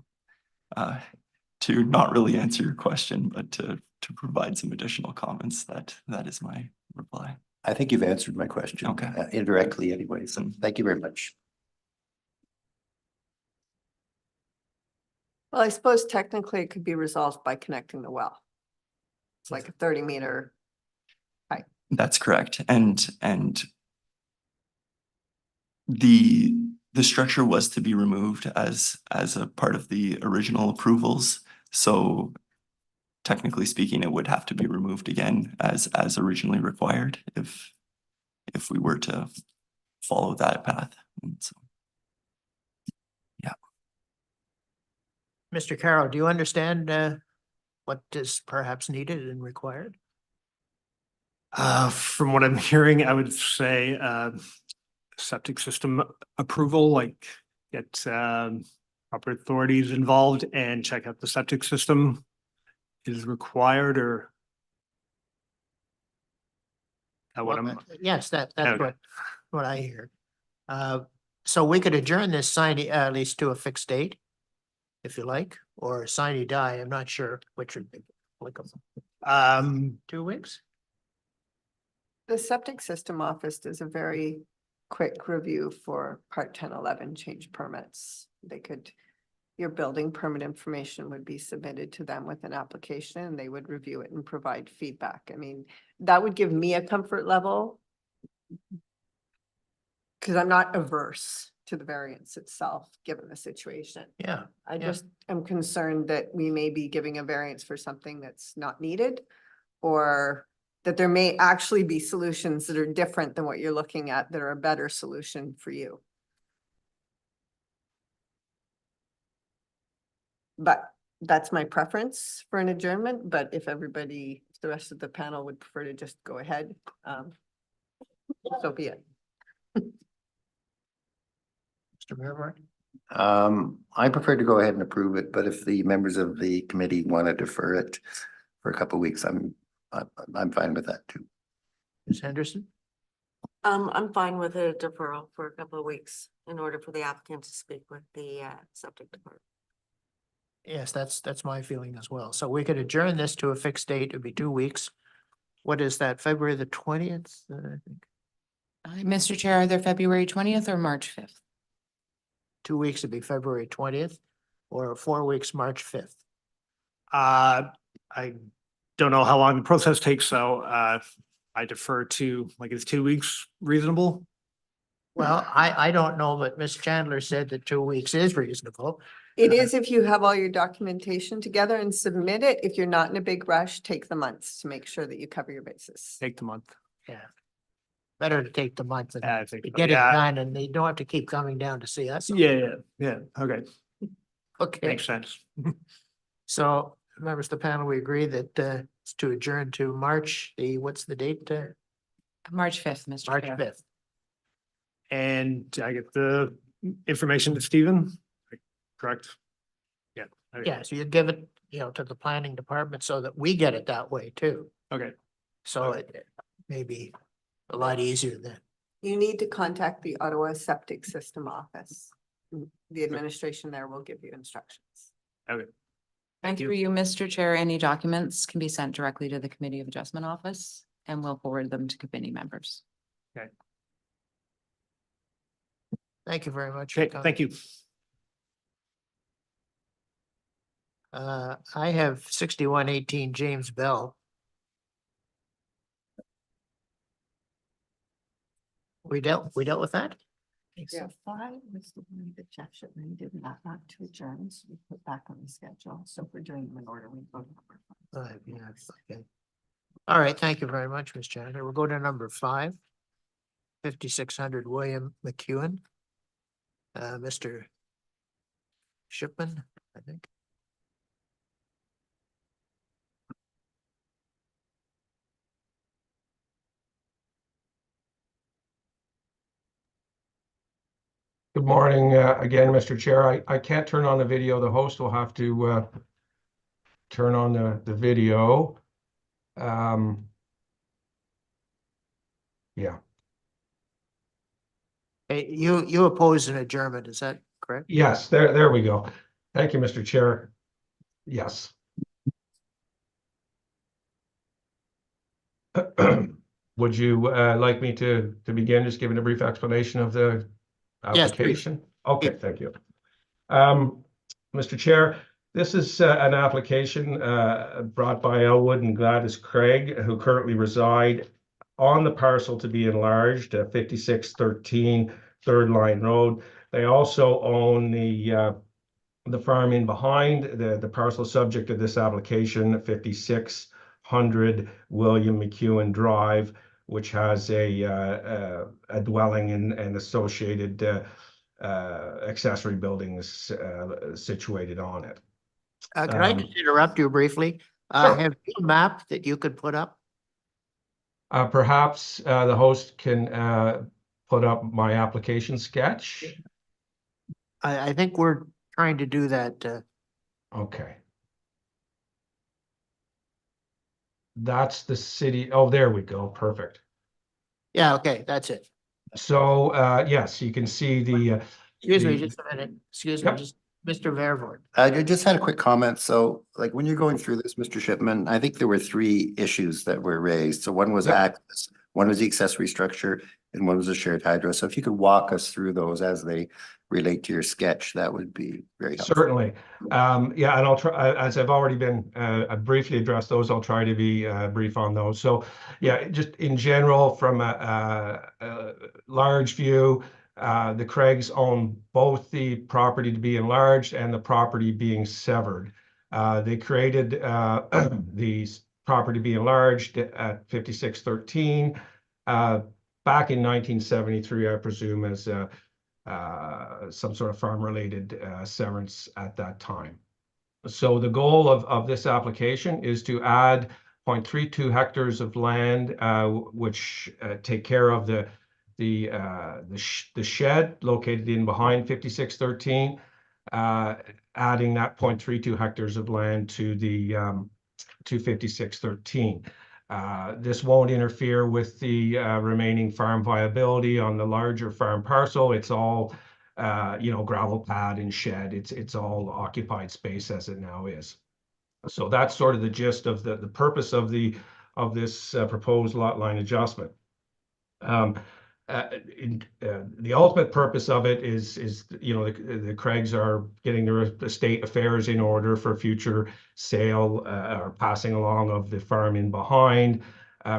to not really answer your question, but to provide some additional comments, that is my reply. I think you've answered my question. Okay. Indirectly anyway, so thank you very much. Well, I suppose technically it could be resolved by connecting the well. It's like a 30-meter. That's correct. And the structure was to be removed as a part of the original approvals. So technically speaking, it would have to be removed again as originally required if we were to follow that path. And so, yeah. Mr. Carroll, do you understand what is perhaps needed and required? From what I'm hearing, I would say septic system approval, like get proper authorities involved and check out the septic system is required, or what I'm. Yes, that's Okay. what I hear. So we could adjourn this sine at least to a fixed date, if you like, or sine die. I'm not sure which would be applicable. 2 weeks? The septic system office does a very quick review for Part 1011 change permits. Your building permit information would be submitted to them with an application and they would review it and provide feedback. I mean, that would give me a comfort level because I'm not averse to the variance itself, given the situation. Yeah. I Yeah. just am concerned that we may be giving a variance for something that's not needed, or that there may actually be solutions that are different than what you're looking at that are a better solution for you. But that's my preference for an adjournment, but if the rest of the panel would prefer to just go ahead, so be it. Mr. Mayor? I prefer to go ahead and approve it, but if the members of the committee want to defer it for a couple of weeks, I'm fine with that too. Ms. Henderson? I'm fine with a deferral for a couple of weeks in order for the applicant to speak with the septic department. Yes, that's my feeling as well. So we could adjourn this to a fixed date. It'd be 2 weeks. What is that, February the 20th? I think Mr. Chair, either February 20th or March 5th. 2 weeks would be February 20th, or 4 weeks, March 5th. I don't know how long the process takes, so I defer to, like, is 2 weeks reasonable? Well, I don't know, but Ms. Chandler said that 2 weeks is reasonable. It is if you have all your documentation together and submit it. If you're not in a big rush, take the months to make sure that you cover your bases. Take the month. Yeah. Better to take the month Yeah, I and think so. get it Yeah. done, and they don't have to keep coming down to see us. Yeah, okay, Okay, makes sense. so members of the panel, we agree that it's to adjourn to March, what's the date? March 5th, Mr. March Chair. 5th. And I get the information to Stephen, correct? Yeah. Okay. Yeah, so you give it, to the planning department so that we get it that way too. Okay, So it may be a lot easier then. You need to contact the Ottawa Septic System Office. The administration there will give you instructions. okay. And through you, Mr. Chair, any documents can be sent directly to the Committee of Adjustment Office and we'll forward them to committee members. Thank you very much. for Okay, coming. thank you. I have 6118 James Bell. We dealt with that? Yeah. 5 was the one that Jeff Shipman did not to adjourn, so we put back on the schedule. So if we're doing them in order, we go to number 5. Yeah, okay. All right, thank you very much, Ms. Chandler. We'll go to number 5. 5600 William McEwen. Mr. Shipman, I think. Good morning, again, Mr. Chair. I can't turn on the video. The host will have to turn on the video. Yeah. Hey, you oppose an adjournment, is that correct? Yes, there we go. Thank you, Mr. Chair. Yes. Would you like me to begin just giving a brief explanation of the Yes, please. application? Okay, thank you. Mr. Chair, this is an application brought by Elwood and Gladys Craig, who currently reside on the parcel to be enlarged at 5613 Third Line Road. They also own the farm in behind the parcel subject of this application, 5600 William McEwen Drive, which has a dwelling and associated accessory buildings situated on it. Could I just interrupt you briefly? Sure. Have you a map that you could put up? Perhaps the host can put up my application sketch. I think we're trying to do that. Okay. That's the city. Oh, there we go. Perfect. Yeah, okay, that's it. So, yes, you can see the. Excuse me, the- just a minute. Excuse me, Yep. just Mr. Vervoort. I just had a quick comment. So like when you're going through this, Mr. Shipman, I think there were three issues that were raised. So one was Yep. access, one was the accessory structure, and one was the shared hydro. So if you could walk us through those as they relate to your sketch, that would be very helpful. Certainly. Yeah, and I'll try, as I've already been, I briefly addressed those. I'll try to be brief on those. So yeah, just in general, from a large view, the Craigs own both the property to be enlarged and the property being severed. They created the property to be enlarged at 5613 back in 1973, I presume, as some sort of farm-related severance at that time. So the goal of this application is to add 0.32 hectares of land, which take care of the shed located in behind 5613, adding that 0.32 hectares of land to the to 5613. This won't interfere with the remaining farm viability on the larger farm parcel. It's all, gravel pad and shed. It's all occupied space as it now is. So that's sort of the gist of the purpose of this proposed lot line adjustment. The ultimate purpose of it is the Craigs are getting their estate affairs in order for future sale or passing along of the farm in behind,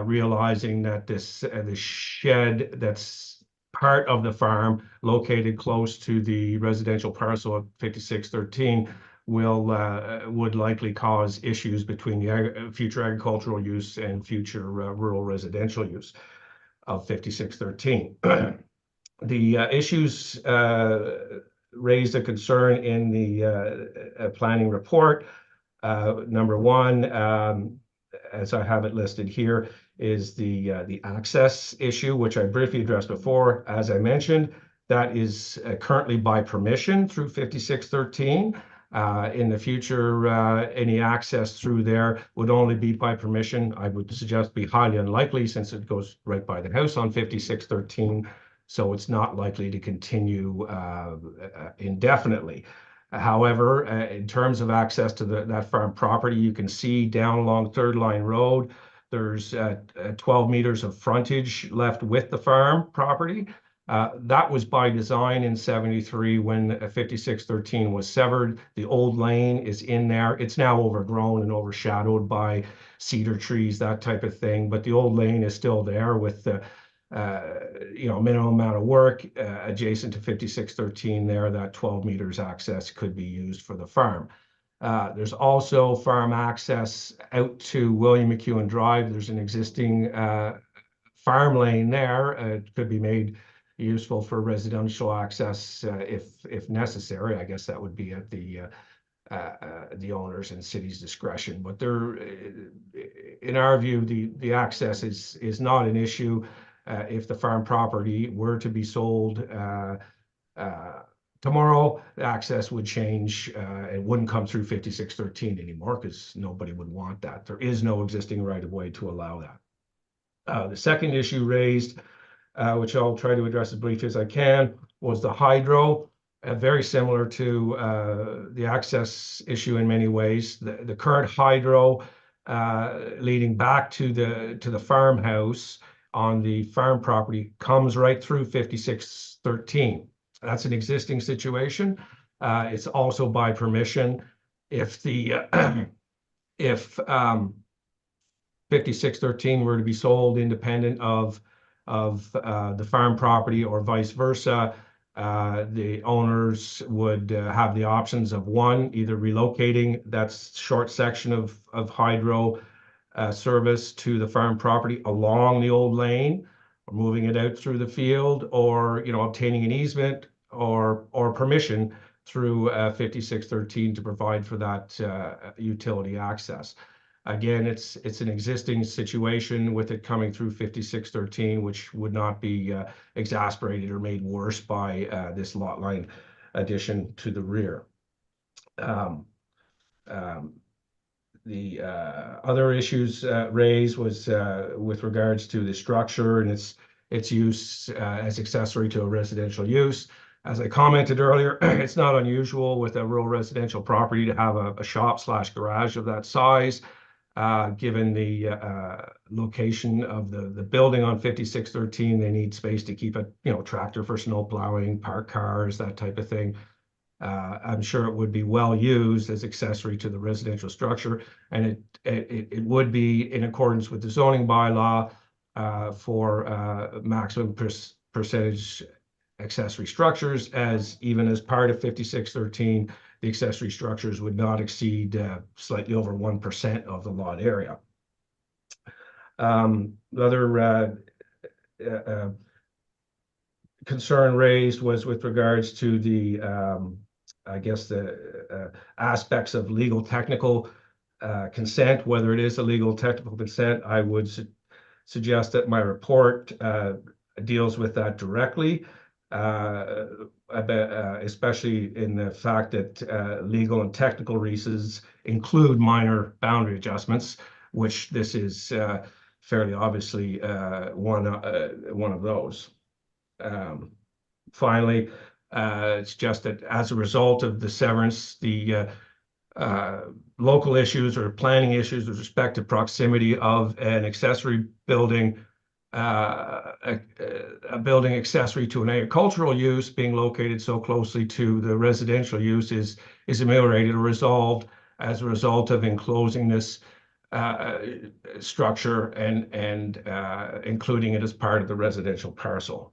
realizing that the shed that's part of the farm located close to the residential parcel of 5613 would likely cause issues between the future agricultural use and future rural residential use of 5613. The issues raised a concern in the planning report. Number one, as I have it listed here, is the access issue, which I briefly addressed before. As I mentioned, that is currently by permission through 5613. In the future, any access through there would only be by permission. I would suggest be highly unlikely since it goes right by the house on 5613. So it's not likely to continue indefinitely. However, in terms of access to that farm property, you can see down along Third Line Road, there's 12 meters of frontage left with the farm property. That was by design in 73 when 5613 was severed. The old lane is in there. It's now overgrown and overshadowed by cedar trees, that type of thing. But the old lane is still there with the minimum amount of work adjacent to 5613 there. That 12 meters access could be used for the farm. There's also farm access out to William McEwen Drive. There's an existing farm lane there. It could be made useful for residential access if necessary. I guess that would be at the owners and city's discretion. But in our view, the access is not an issue. If the farm property were to be sold tomorrow, the access would change. It wouldn't come through 5613 anymore because nobody would want that. There is no existing right of way to allow that. The second issue raised, which I'll try to address as briefly as I can, was the hydro. Very similar to the access issue in many ways. The current hydro leading back to the farmhouse on the farm property comes right through 5613. That's an existing situation. It's also by permission. If the if 5613 were to be sold independent of the farm property or vice versa, the owners would have the options of one, either relocating that short section of hydro service to the farm property along the old lane, or moving it out through the field, or obtaining an easement or permission through 5613 to provide for that utility access. Again, it's an existing situation with it coming through 5613, which would not be exasperated or made worse by this lot line addition to the rear. The other issues raised was with regards to the structure and its use as accessory to a residential use. As I commented earlier, it's not unusual with a rural residential property to have a shop/garage of that size. Given the location of the building on 5613, they need space to keep a tractor for snow plowing, park cars, that type of thing. I'm sure it would be well used as accessory to the residential structure, and it would be in accordance with the zoning bylaw for maximum percentage accessory structures, as even as part of 5613, the accessory structures would not exceed slightly over 1% of the lot area. The other concern raised was with regards to the, I guess, the aspects of legal technical consent, whether it is a legal technical consent. I would suggest that my report deals with that directly. Especially in the fact that legal and technical reasons include minor boundary adjustments, which this is fairly obviously one of those. Finally, it's just that as a result of the severance, the local issues or planning issues with respect to proximity of an accessory building, a building accessory to an agricultural use being located so closely to the residential use is ameliorated or resolved as a result of enclosing this structure and including it as part of the residential parcel.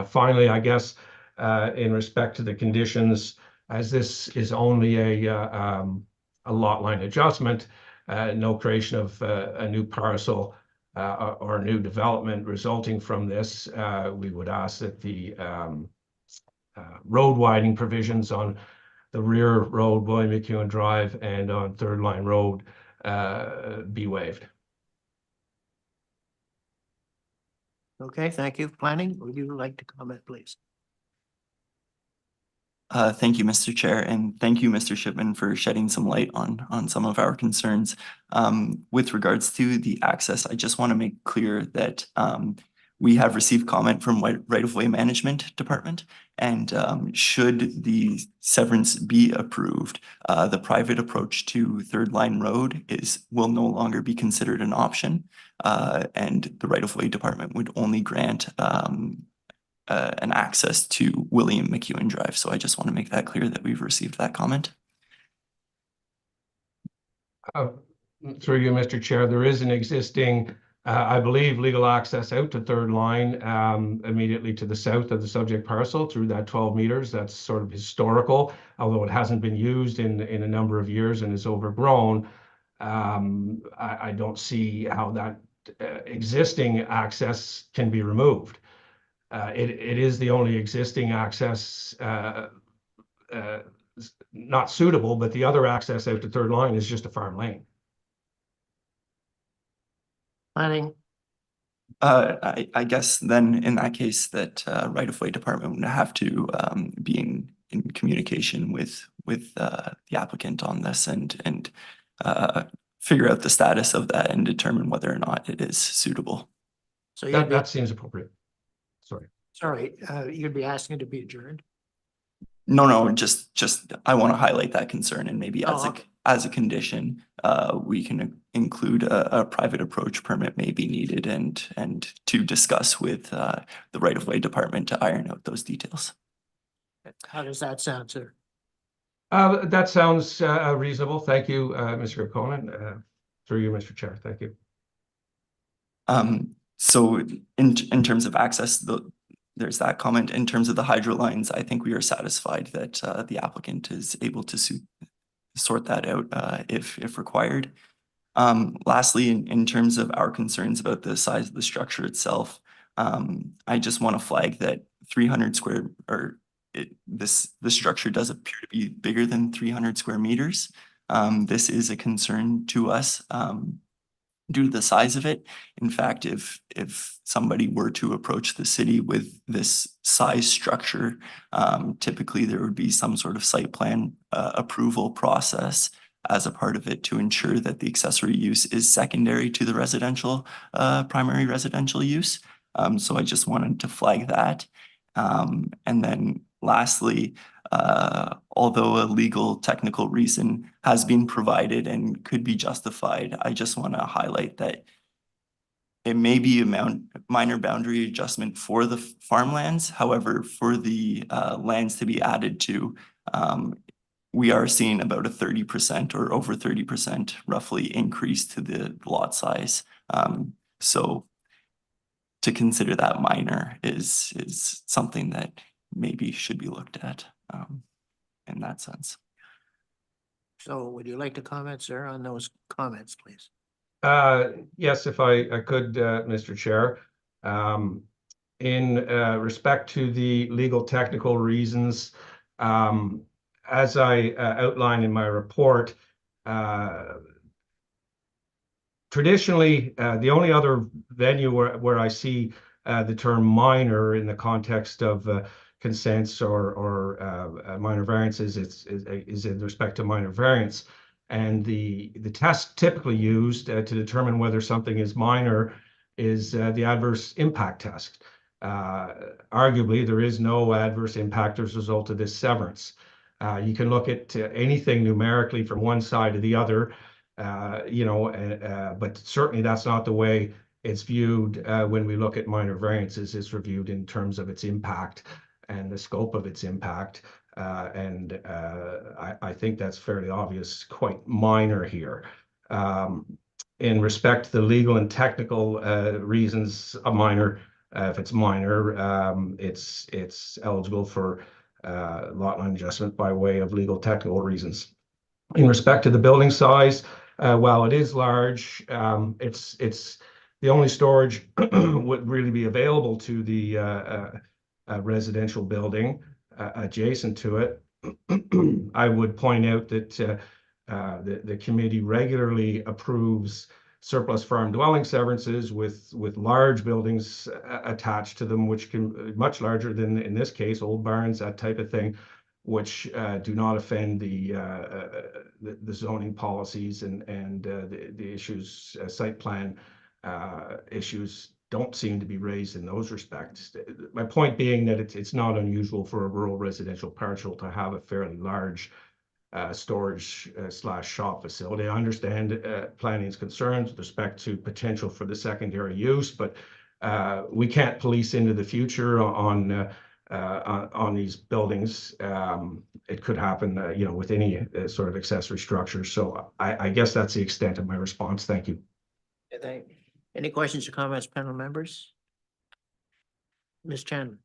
Finally, I guess in respect to the conditions, as this is only a lot line adjustment, no creation of a new parcel or new development resulting from this, we would ask that the road widening provisions on the rear road, William McEwen Drive, and on Third Line Road be waived. Okay, thank you. Planning, would you like to comment, please? Thank you, Mr. Chair, and thank you, Mr. Shipman, for shedding some light on some of our concerns. With regards to the access, I just want to make clear that we have received comment from Right-of-Way Management Department, and should the severance be approved, the private approach to Third Line Road will no longer be considered an option, and the Right-of-Way Department would only grant an access to William McEwen Drive. So I just want to make that clear that we've received that comment. Through you, Mr. Chair, there is an existing, I believe, legal access out to Third Line immediately to the south of the subject parcel through that 12 meters. That's sort of historical, although it hasn't been used in a number of years and is overgrown. I don't see how that existing access can be removed. It is the only existing access, not suitable, but the other access out to Third Line is just a farm lane. Planning, I guess then in that case that right-of-way department would have to be in communication with the applicant on this and figure out the status of that and determine whether or not it is suitable. So you'd be, That seems appropriate. Sorry. sorry, you'd be asking to be adjourned? No, just I want to highlight that concern and maybe Oh, okay. as a condition, we can include a private approach permit may be needed and to discuss with the right-of-way department to iron out those details. How does that sound, sir? That sounds reasonable. Thank you, Mr. Conan. Through you, Mr. Chair. Thank you. So in terms of access, there's that comment. In terms of the hydro lines, I think we are satisfied that the applicant is able to sort that out if required. Lastly, in terms of our concerns about the size of the structure itself, I just want to flag that 300 square or the structure does appear to be bigger than 300 square meters. This is a concern to us due to the size of it. In fact, if somebody were to approach the city with this size structure, typically there would be some sort of site plan approval process as a part of it to ensure that the accessory use is secondary to the residential, primary residential use. So I just wanted to flag that. And then lastly, although a legal technical reason has been provided and could be justified, I just want to highlight that it may be a minor boundary adjustment for the farmlands. However, for the lands to be added to, we are seeing about a 30% or over 30% roughly increase to the lot size. So to consider that minor is something that maybe should be looked at in that sense. So would you like to comment, sir, on those comments, please? Yes, if I could, Mr. Chair. In respect to the legal technical reasons, as I outlined in my report, traditionally, the only other venue where I see the term minor in the context of consents or minor variances is in respect to minor variance. And the test typically used to determine whether something is minor is the adverse impact test. Arguably, there is no adverse impact as a result of this severance. You can look at anything numerically from one side to the other, but certainly that's not the way it's viewed when we look at minor variances. It's reviewed in terms of its impact and the scope of its impact. I think that's fairly obvious, quite minor here. In respect to the legal and technical reasons, a minor, if it's minor, it's eligible for lot line adjustment by way of legal technical reasons. In respect to the building size, while it is large, it's the only storage would really be available to the residential building adjacent to it. I would point out that the committee regularly approves surplus farm dwelling severances with large buildings attached to them, which can much larger than in this case, old barns, that type of thing, which do not offend the zoning policies and the issues, site plan issues don't seem to be raised in those respects. My point being that it's not unusual for a rural residential parcel to have a fairly large storage / shop facility. I understand planning's concerns with respect to potential for the secondary use, but we can't police into the future on these buildings. It could happen, with any sort of accessory structure. So I guess that's the extent of my response. Thank you. Any questions or comments, panel members? Ms. Chan.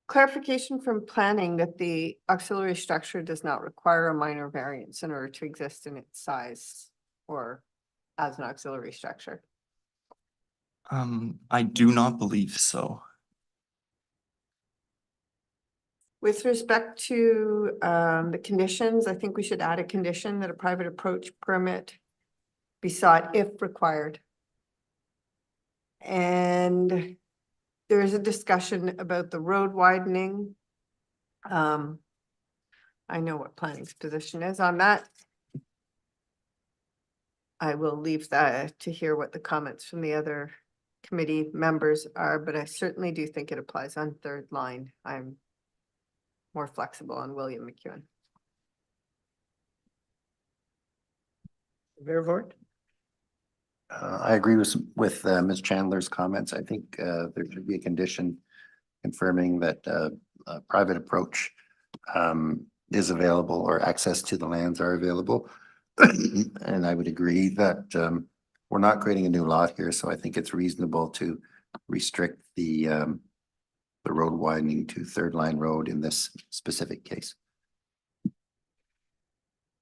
Clarification from planning that the auxiliary structure does not require a minor variance in order to exist in its size or as an auxiliary structure. I do not believe so. With respect to the conditions, I think we should add a condition that a private approach permit be sought if required. And there is a discussion about the road widening. I know what planning's position is on that. I will leave that to hear what the comments from the other committee members are, but I certainly do think it applies on third line. I'm more flexible on William McEwen. Vervoort? I agree with Ms. Chandler's comments. I think there should be a condition confirming that a private approach is available or access to the lands are available. And I would agree that we're not creating a new lot here, so I think it's reasonable to restrict the road widening to third line road in this specific case.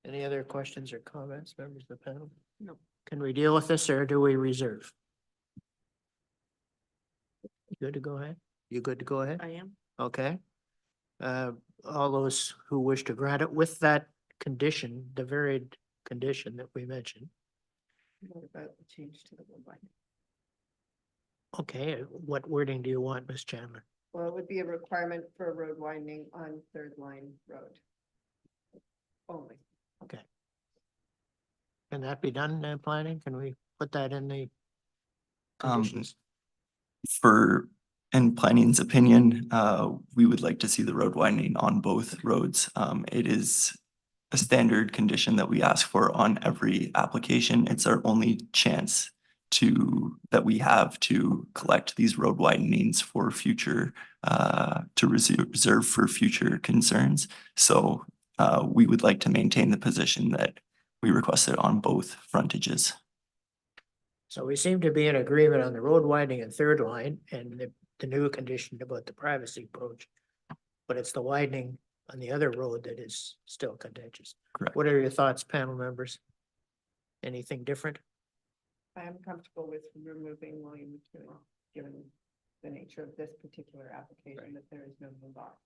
Any other questions or comments, members of the panel? No. Can we deal with this or do we reserve? Good to go ahead? You good to go ahead? I am. Okay. All those who wish to grant it with that condition, the varied condition that we mentioned. What about the change to the road widening? Okay, what wording do you want, Ms. Chandler? Well, it would be a requirement for a road widening on third line road. Only. Okay. Can that be done in planning? Can we put that in the conditions? In planning's opinion, we would like to see the road widening on both roads. It is a standard condition that we ask for on every application. It's our only chance that we have to collect these road widenings for future, to reserve for future concerns. So we would like to maintain the position that we requested on both frontages. So we seem to be in agreement on the road widening and third line and the new condition about the privacy approach. But it's the widening on the other road that is still contentious. Correct. What are your thoughts, panel members? Anything different? I am comfortable with removing William McEwen, given the nature of this particular application, that there is no new lot.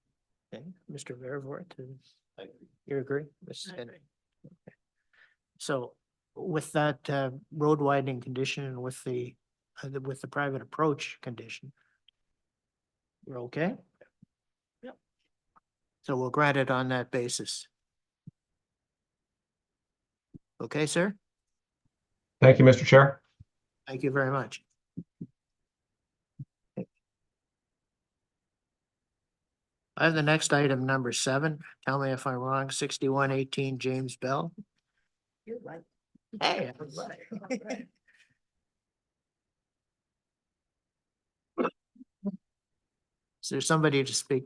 Okay, Mr. Vervoort, you agree? Mrs. Henry? Okay. So with that road widening condition and with the private approach condition, we're okay? Yep. So we'll grant it on that basis. Okay, sir? Thank you, Mr. Chair. Thank you very much. I have the next item, number 7. Tell me if I'm wrong, 6118 James Bell. You're right. Hey, I'm right. Is there somebody to speak?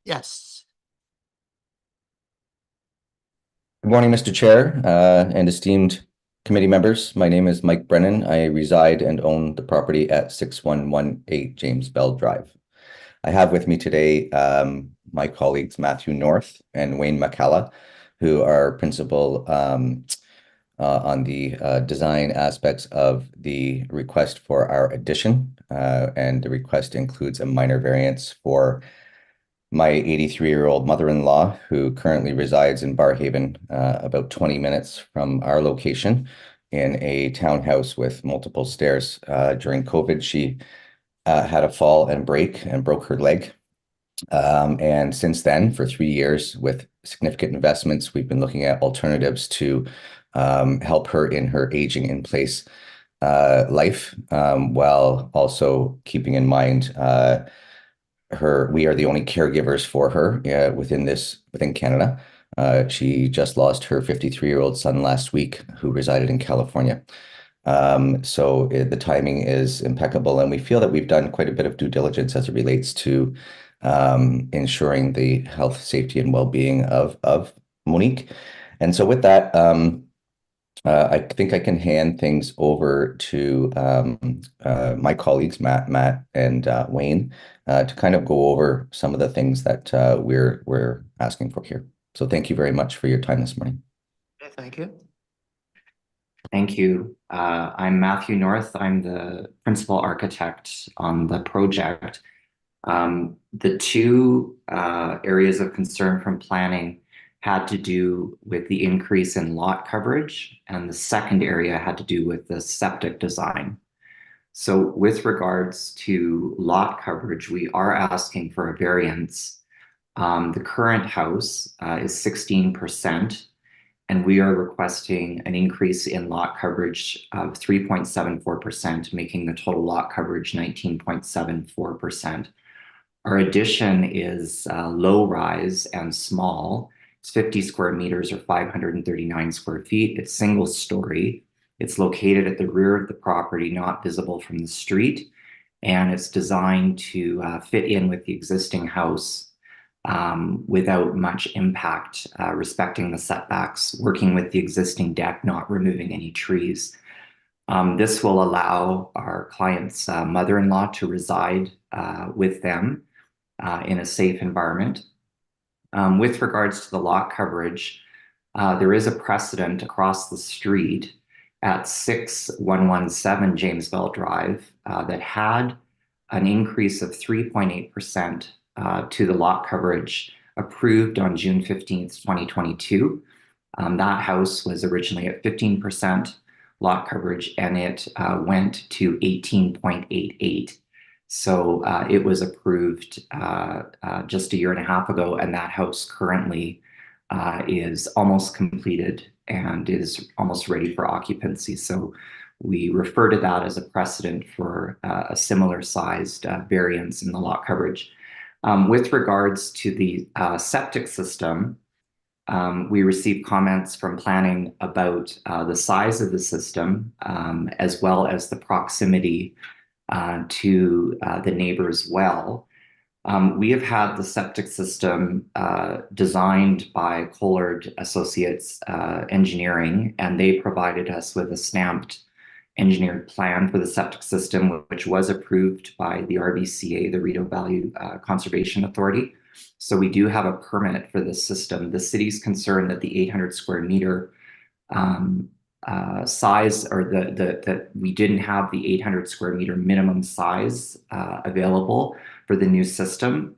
Yes. Good morning, Mr. Chair, and esteemed committee members. My name is Mike Brennan. I reside and own the property at 6118 James Bell Drive. I have with me today my colleagues Matthew North and Wayne McCalla, who are principal on the design aspects of the request for our addition. And the request includes a minor variance for my 83-year-old mother-in-law, who currently resides in Barrhaven, about 20 minutes from our location, in a townhouse with multiple stairs. During COVID, she had a fall and break and broke her leg. And since then, for 3 years, with significant investments, we've been looking at alternatives to help her in her aging in place life, while also keeping in mind we are the only caregivers for her within Canada. She just lost her 53-year-old son last week, who resided in California. So the timing is impeccable, and we feel that we've done quite a bit of due diligence as it relates to ensuring the health, safety, and well-being of Monique. And so with that, I think I can hand things over to my colleagues, Matt and Wayne, to kind of go over some of the things that we're asking for here. So thank you very much for your time this morning. Thank you. Thank you. I'm Matthew North. I'm the principal architect on the project. The two areas of concern from planning had to do with the increase in lot coverage, and the second area had to do with the septic design. So with regards to lot coverage, we are asking for a variance. The current house is 16%, and we are requesting an increase in lot coverage of 3.74%, making the total lot coverage 19.74%. Our addition is low rise and small. It's 50 square meters or 539 square feet. It's single story. It's located at the rear of the property, not visible from the street. And it's designed to fit in with the existing house without much impact, respecting the setbacks, working with the existing deck, not removing any trees. This will allow our client's mother-in-law to reside with them in a safe environment. With regards to the lot coverage, there is a precedent across the street at 6117 James Bell Drive that had an increase of 3.8% to the lot coverage approved on June 15th, 2022. That house was originally at 15% lot coverage, and it went to 18.88. So it was approved just a year and a half ago, and that house currently is almost completed and is almost ready for occupancy. So we refer to that as a precedent for a similar sized variance in the lot coverage. With regards to the septic system, we received comments from planning about the size of the system, as well as the proximity to the neighbor's well. We have had the septic system designed by Collard Associates Engineering, and they provided us with a stamped engineered plan for the septic system, which was approved by the RBCA, the Rideau Valley Conservation Authority. So we do have a permit for this system. The city's concerned that the 800 square meter size, or that we didn't have the 800 square meter minimum size available for the new system.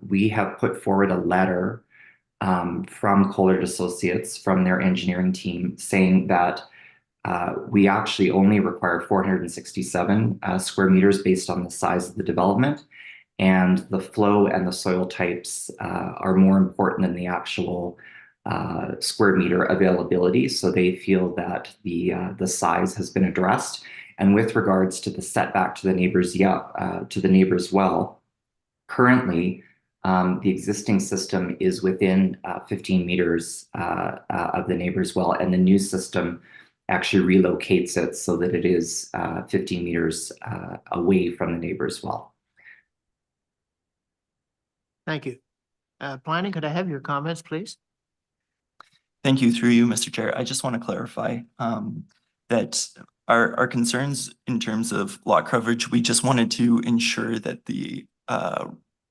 We have put forward a letter from Collard Associates, from their engineering team, saying that we actually only require 467 square meters based on the size of the development, and the flow and the soil types are more important than the actual square meter availability. So they feel that the size has been addressed. And with regards to the setback to the neighbor's well, currently the existing system is within 15 meters of the neighbor's well, and the new system actually relocates it so that it is 15 meters away from the neighbor's well. Thank you. Planning, could I have your comments, please? Thank you. Through you, Mr. Chair. I just want to clarify that our concerns in terms of lot coverage, we just wanted to ensure that the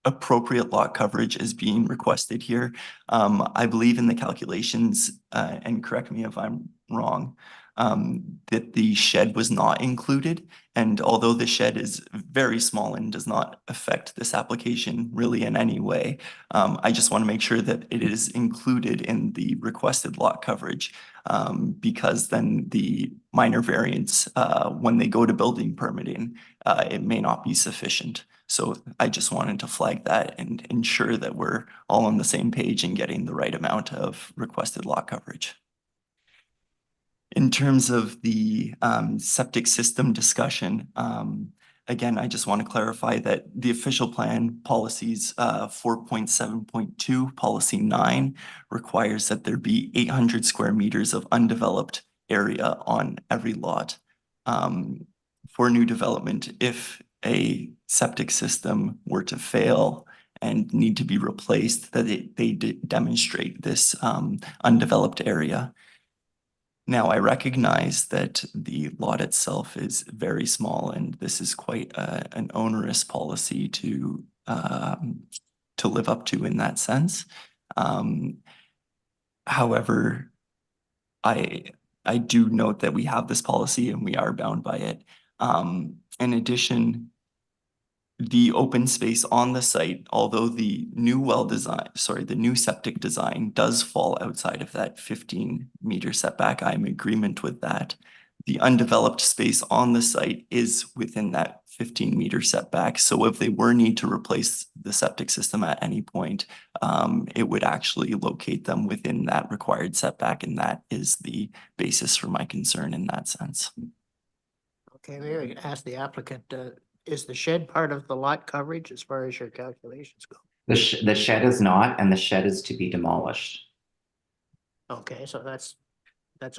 appropriate lot coverage is being requested here. I believe in the calculations, and correct me if I'm wrong, that the shed was not included. And although the shed is very small and does not affect this application really in any way, I just want to make sure that it is included in the requested lot coverage, because then the minor variance, when they go to building permitting, it may not be sufficient. So I just wanted to flag that and ensure that we're all on the same page and getting the right amount of requested lot coverage. In terms of the septic system discussion, again, I just want to clarify that the official plan policies 4.7.2 policy 9 requires that there be 800 square meters of undeveloped area on every lot. For new development, if a septic system were to fail and need to be replaced, that they demonstrate this undeveloped area. Now, I recognize that the lot itself is very small, and this is quite an onerous policy to live up to in that sense. However, I do note that we have this policy and we are bound by it. In addition, the open space on the site, although the new the new septic design does fall outside of that 15-meter setback, I'm in agreement with that. The undeveloped space on the site is within that 15-meter setback. So if they were need to replace the septic system at any point, it would actually locate them within that required setback, and that is the basis for my concern in that sense. Okay, maybe I can ask the applicant, is the shed part of the lot coverage as far as your calculations go? The shed is not, and the shed is to be demolished. Okay, so that's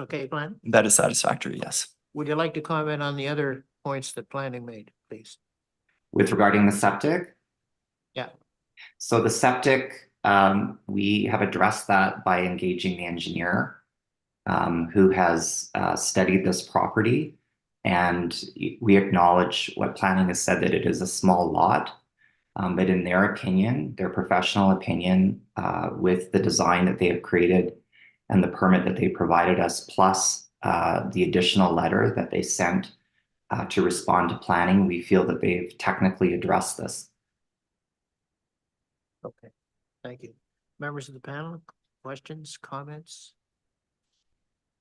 okay, Glenn? That is satisfactory, yes. Would you like to comment on the other points that planning made, please? With regarding the septic? Yeah. So the septic, we have addressed that by engaging the engineer who has studied this property. And we acknowledge what planning has said, that it is a small lot. But in their opinion, their professional opinion, with the design that they have created and the permit that they provided us, plus the additional letter that they sent to respond to planning, we feel that they've technically addressed this. Okay, thank you. Members of the panel, questions, comments?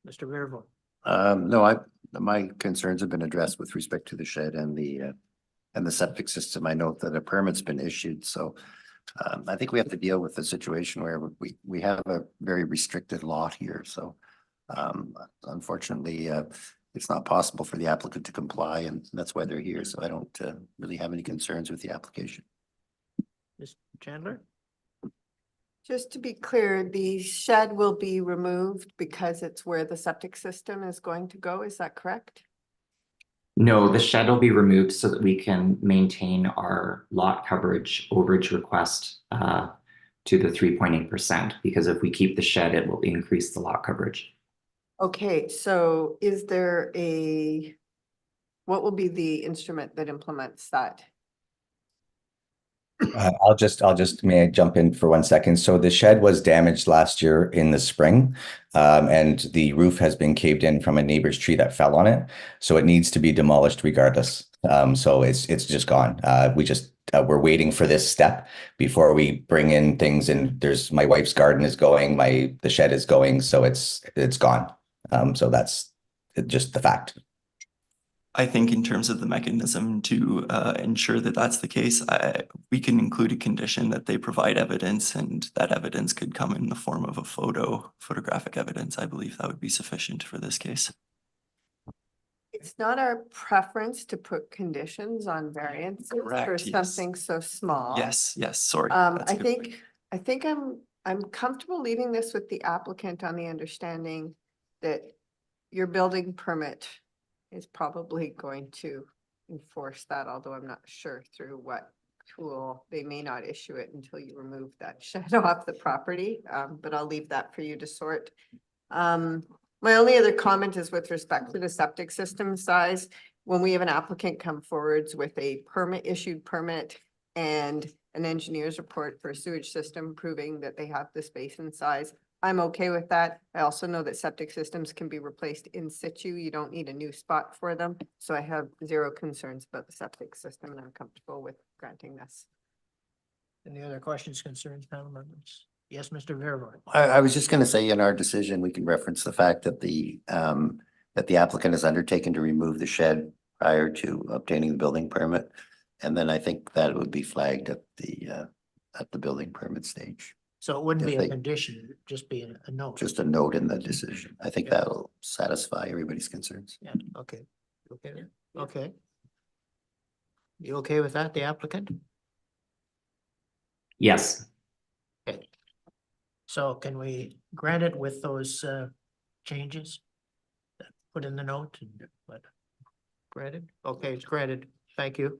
Mr. Vervo. No, my concerns have been addressed with respect to the shed and the septic system. I note that a permit's been issued, so I think we have to deal with the situation where we have a very restricted lot here. So unfortunately, it's not possible for the applicant to comply, and that's why they're here. So I don't really have any concerns with the application. Ms. Chandler? Just to be clear, the shed will be removed because it's where the septic system is going to go. Is that correct? No, the shed will be removed so that we can maintain our lot coverage overage request to the 3.8%, because if we keep the shed, it will increase the lot coverage. Okay, so is there what will be the instrument that implements that? I'll just, may I jump in for 1 second? So the shed was damaged last year in the spring, and the roof has been caved in from a neighbor's tree that fell on it. So it needs to be demolished regardless. So it's just gone. We're waiting for this step before we bring in things. And my wife's garden is going, the shed is going, so it's gone. So that's just the fact. I think in terms of the mechanism to ensure that that's the case, we can include a condition that they provide evidence, and that evidence could come in the form of a photographic evidence. I believe that would be sufficient for this case. It's not our preference to put conditions on variances Correct, for yes. something so small. Yes, sorry. I think I'm comfortable leaving this with the applicant on the understanding that your building permit is probably going to enforce that, although I'm not sure through what tool. They may not issue it until you remove that shed off the property, but I'll leave that for you to sort. My only other comment is with respect to the septic system size. When we have an applicant come forwards with a issued permit and an engineer's report for a sewage system proving that they have the space and size, I'm okay with that. I also know that septic systems can be replaced in situ. You don't need a new spot for them. So I have zero concerns about the septic system, and I'm comfortable with granting this. Any other questions, concerns, panel members? Yes, Mr. Vervo. I was just going to say, in our decision, we can reference the fact that the applicant has undertaken to remove the shed prior to obtaining the building permit. And then I think that would be flagged at the building permit stage. So it wouldn't be a condition, it'd just be a note. Just a note in the decision. I think that'll satisfy everybody's concerns. Yeah, okay. Okay, okay. You okay with that, the applicant? Yes. Okay. So can we grant it with those changes? Put in the note and what? Granted? Okay, it's granted. Thank you.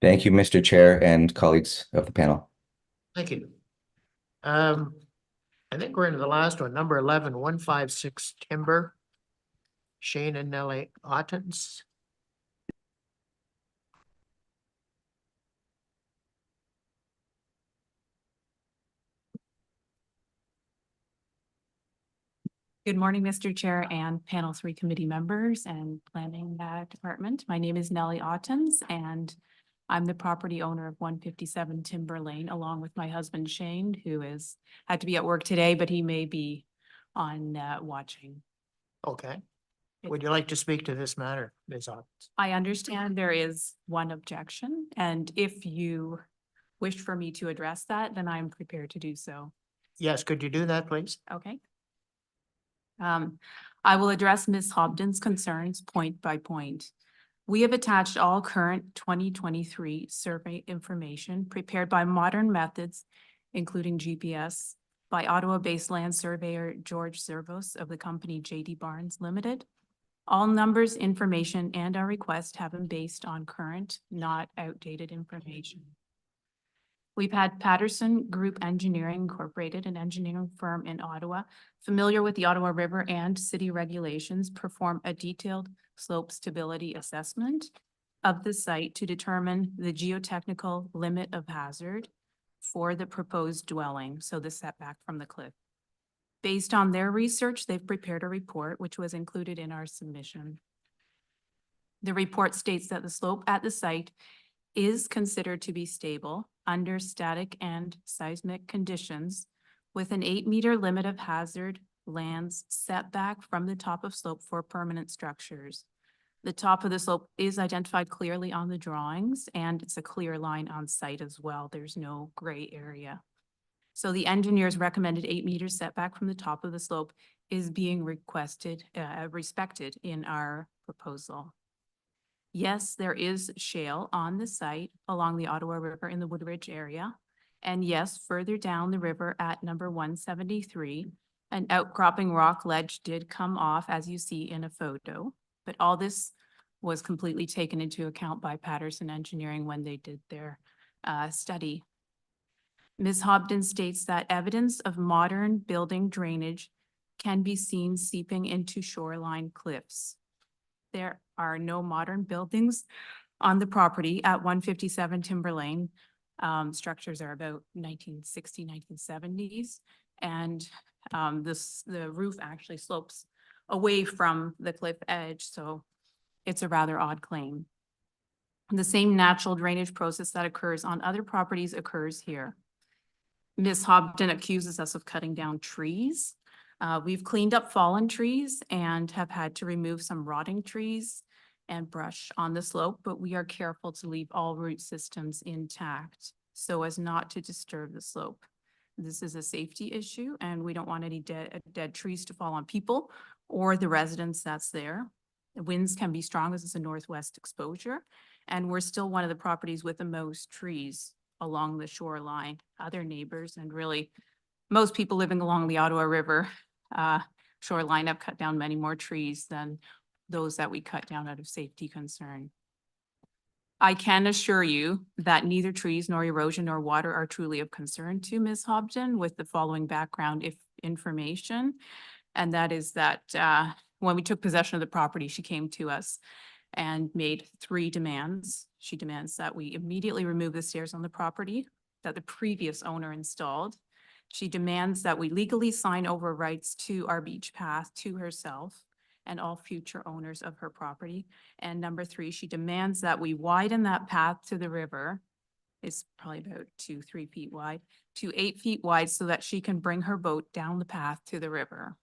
Thank you, Mr. Chair and colleagues of the panel. Thank you. I think we're into the last one, number 11, 156 Timber. Shane and Nellie Ottens. Good morning, Mr. Chair and panel 3 committee members and planning department. My name is Nellie Ottens and I'm the property owner of 157 Timber Lane, along with my husband Shane, who had to be at work today, but he may be on watching. Okay. Would you like to speak to this matter, Ms. Ottens? I understand there is one objection, and if you wish for me to address that, then I'm prepared to do so. Yes, could you do that, please? Okay. I will address Ms. Hobden's concerns point by point. We have attached all current 2023 survey information prepared by modern methods, including GPS, by Ottawa-based land surveyor George Servos of the company JD Barnes Limited. All numbers, information, and our request have been based on current, not outdated information. We've had Patterson Group Engineering Incorporated, an engineering firm in Ottawa, familiar with the Ottawa River and city regulations, perform a detailed slope stability assessment of the site to determine the geotechnical limit of hazard for the proposed dwelling, so the setback from the cliff. Based on their research, they've prepared a report which was included in our submission. The report states that the slope at the site is considered to be stable under static and seismic conditions with an 8-meter limit of hazard lands setback from the top of slope for permanent structures. The top of the slope is identified clearly on the drawings, and it's a clear line on site as well. There's no gray area. So the engineer's recommended 8 meters setback from the top of the slope is being respected in our proposal. Yes, there is shale on the site along the Ottawa River in the Woodridge area. And yes, further down the river at number 173, an outcropping rock ledge did come off, as you see in a photo. But all this was completely taken into account by Patterson Engineering when they did their study. Ms. Hobden states that evidence of modern building drainage can be seen seeping into shoreline cliffs. There are no modern buildings on the property at 157 Timber Lane. Structures are about 1960s, 1970s. And the roof actually slopes away from the cliff edge. So it's a rather odd claim. The same natural drainage process that occurs on other properties occurs here. Ms. Hobden accuses us of cutting down trees. We've cleaned up fallen trees and have had to remove some rotting trees and brush on the slope, but we are careful to leave all root systems intact so as not to disturb the slope. This is a safety issue and we don't want any dead trees to fall on people or the residents that's there. The winds can be strong as it's a northwest exposure, and we're still one of the properties with the most trees along the shoreline. Other neighbors and really most people living along the Ottawa River shoreline have cut down many more trees than those that we cut down out of safety concern. I can assure you that neither trees nor erosion nor water are truly of concern to Ms. Hobden with the following background information. And that is that when we took possession of the property, she came to us and made 3 demands. She demands that we immediately remove the stairs on the property that the previous owner installed. She demands that we legally sign over rights to our beach path to herself and all future owners of her property. And number 3, she demands that we widen that path to the river. It's probably about 2-3 feet wide to 8 feet wide so that she can bring her boat down the path to the river.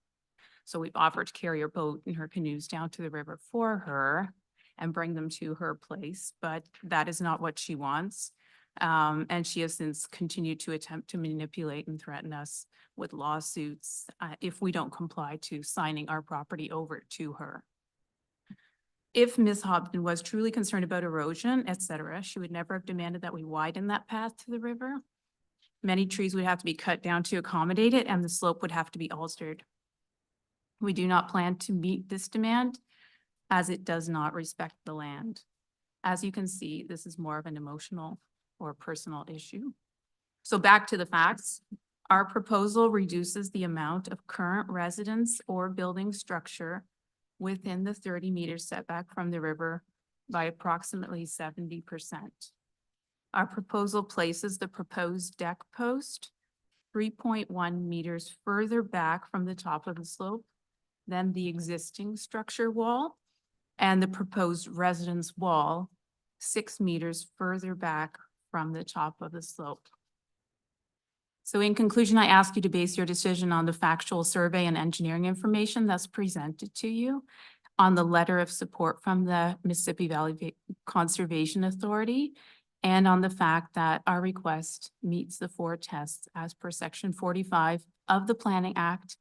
So we've offered to carry her boat and her canoes down to the river for her and bring them to her place, but that is not what she wants. And she has since continued to attempt to manipulate and threaten us with lawsuits if we don't comply to signing our property over to her. If Ms. Hobden was truly concerned about erosion, etc., she would never have demanded that we widen that path to the river. Many trees would have to be cut down to accommodate it, and the slope would have to be altered. We do not plan to meet this demand as it does not respect the land. As you can see, this is more of an emotional or personal issue. So back to the facts. Our proposal reduces the amount of current residence or building structure within the 30-meter setback from the river by approximately 70%. Our proposal places the proposed deck post 3.1 meters further back from the top of the slope then the existing structure wall, and the proposed residence wall 6 meters further back from the top of the slope. So in conclusion, I ask you to base your decision on the factual survey and engineering information that's presented to you, on the letter of support from the Mississippi Valley Conservation Authority, and on the fact that our request meets the 4 tests as per Section 45 of the Planning Act,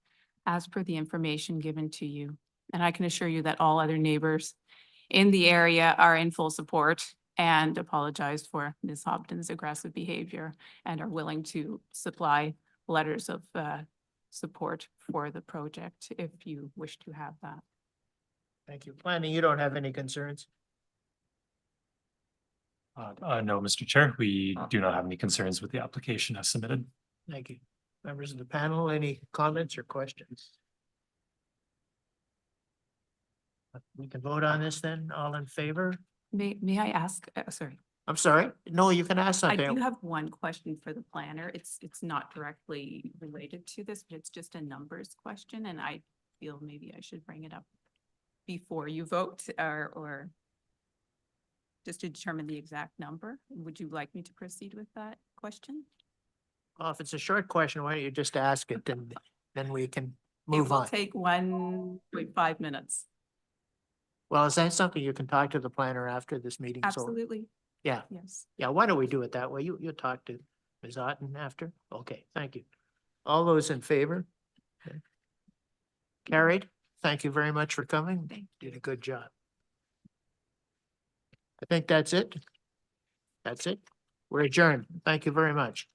as per the information given to you. And I can assure you that all other neighbors in the area are in full support and apologize for Ms. Hobden's aggressive behavior and are willing to supply letters of support for the project if you wish to have that. Thank you. Planning, you don't have any concerns? No, Mr. Chair, we do not have any concerns with the application as submitted. Thank you. Members of the panel, any comments or questions? We can vote on this then. All in favor? May I ask, sorry. I'm sorry. No, you can ask I do something. have one question for the planner. It's not directly related to this, but it's just a numbers question, and I feel maybe I should bring it up before you vote or just to determine the exact number. Would you like me to proceed with that question? Well, if it's a short question, why don't you just ask it and then we can It move will on. take 1.5 minutes. Well, is that something you can talk to the planner after this meeting? Absolutely. Yeah. Yes. Yeah, why don't we do it that way? You talk to Ms. Otten after? Okay, thank you. All those in favor? Okay. Carried. Thank you very much for coming. Thank Did a good job. I think that's it. That's it. We're adjourned. Thank you very much.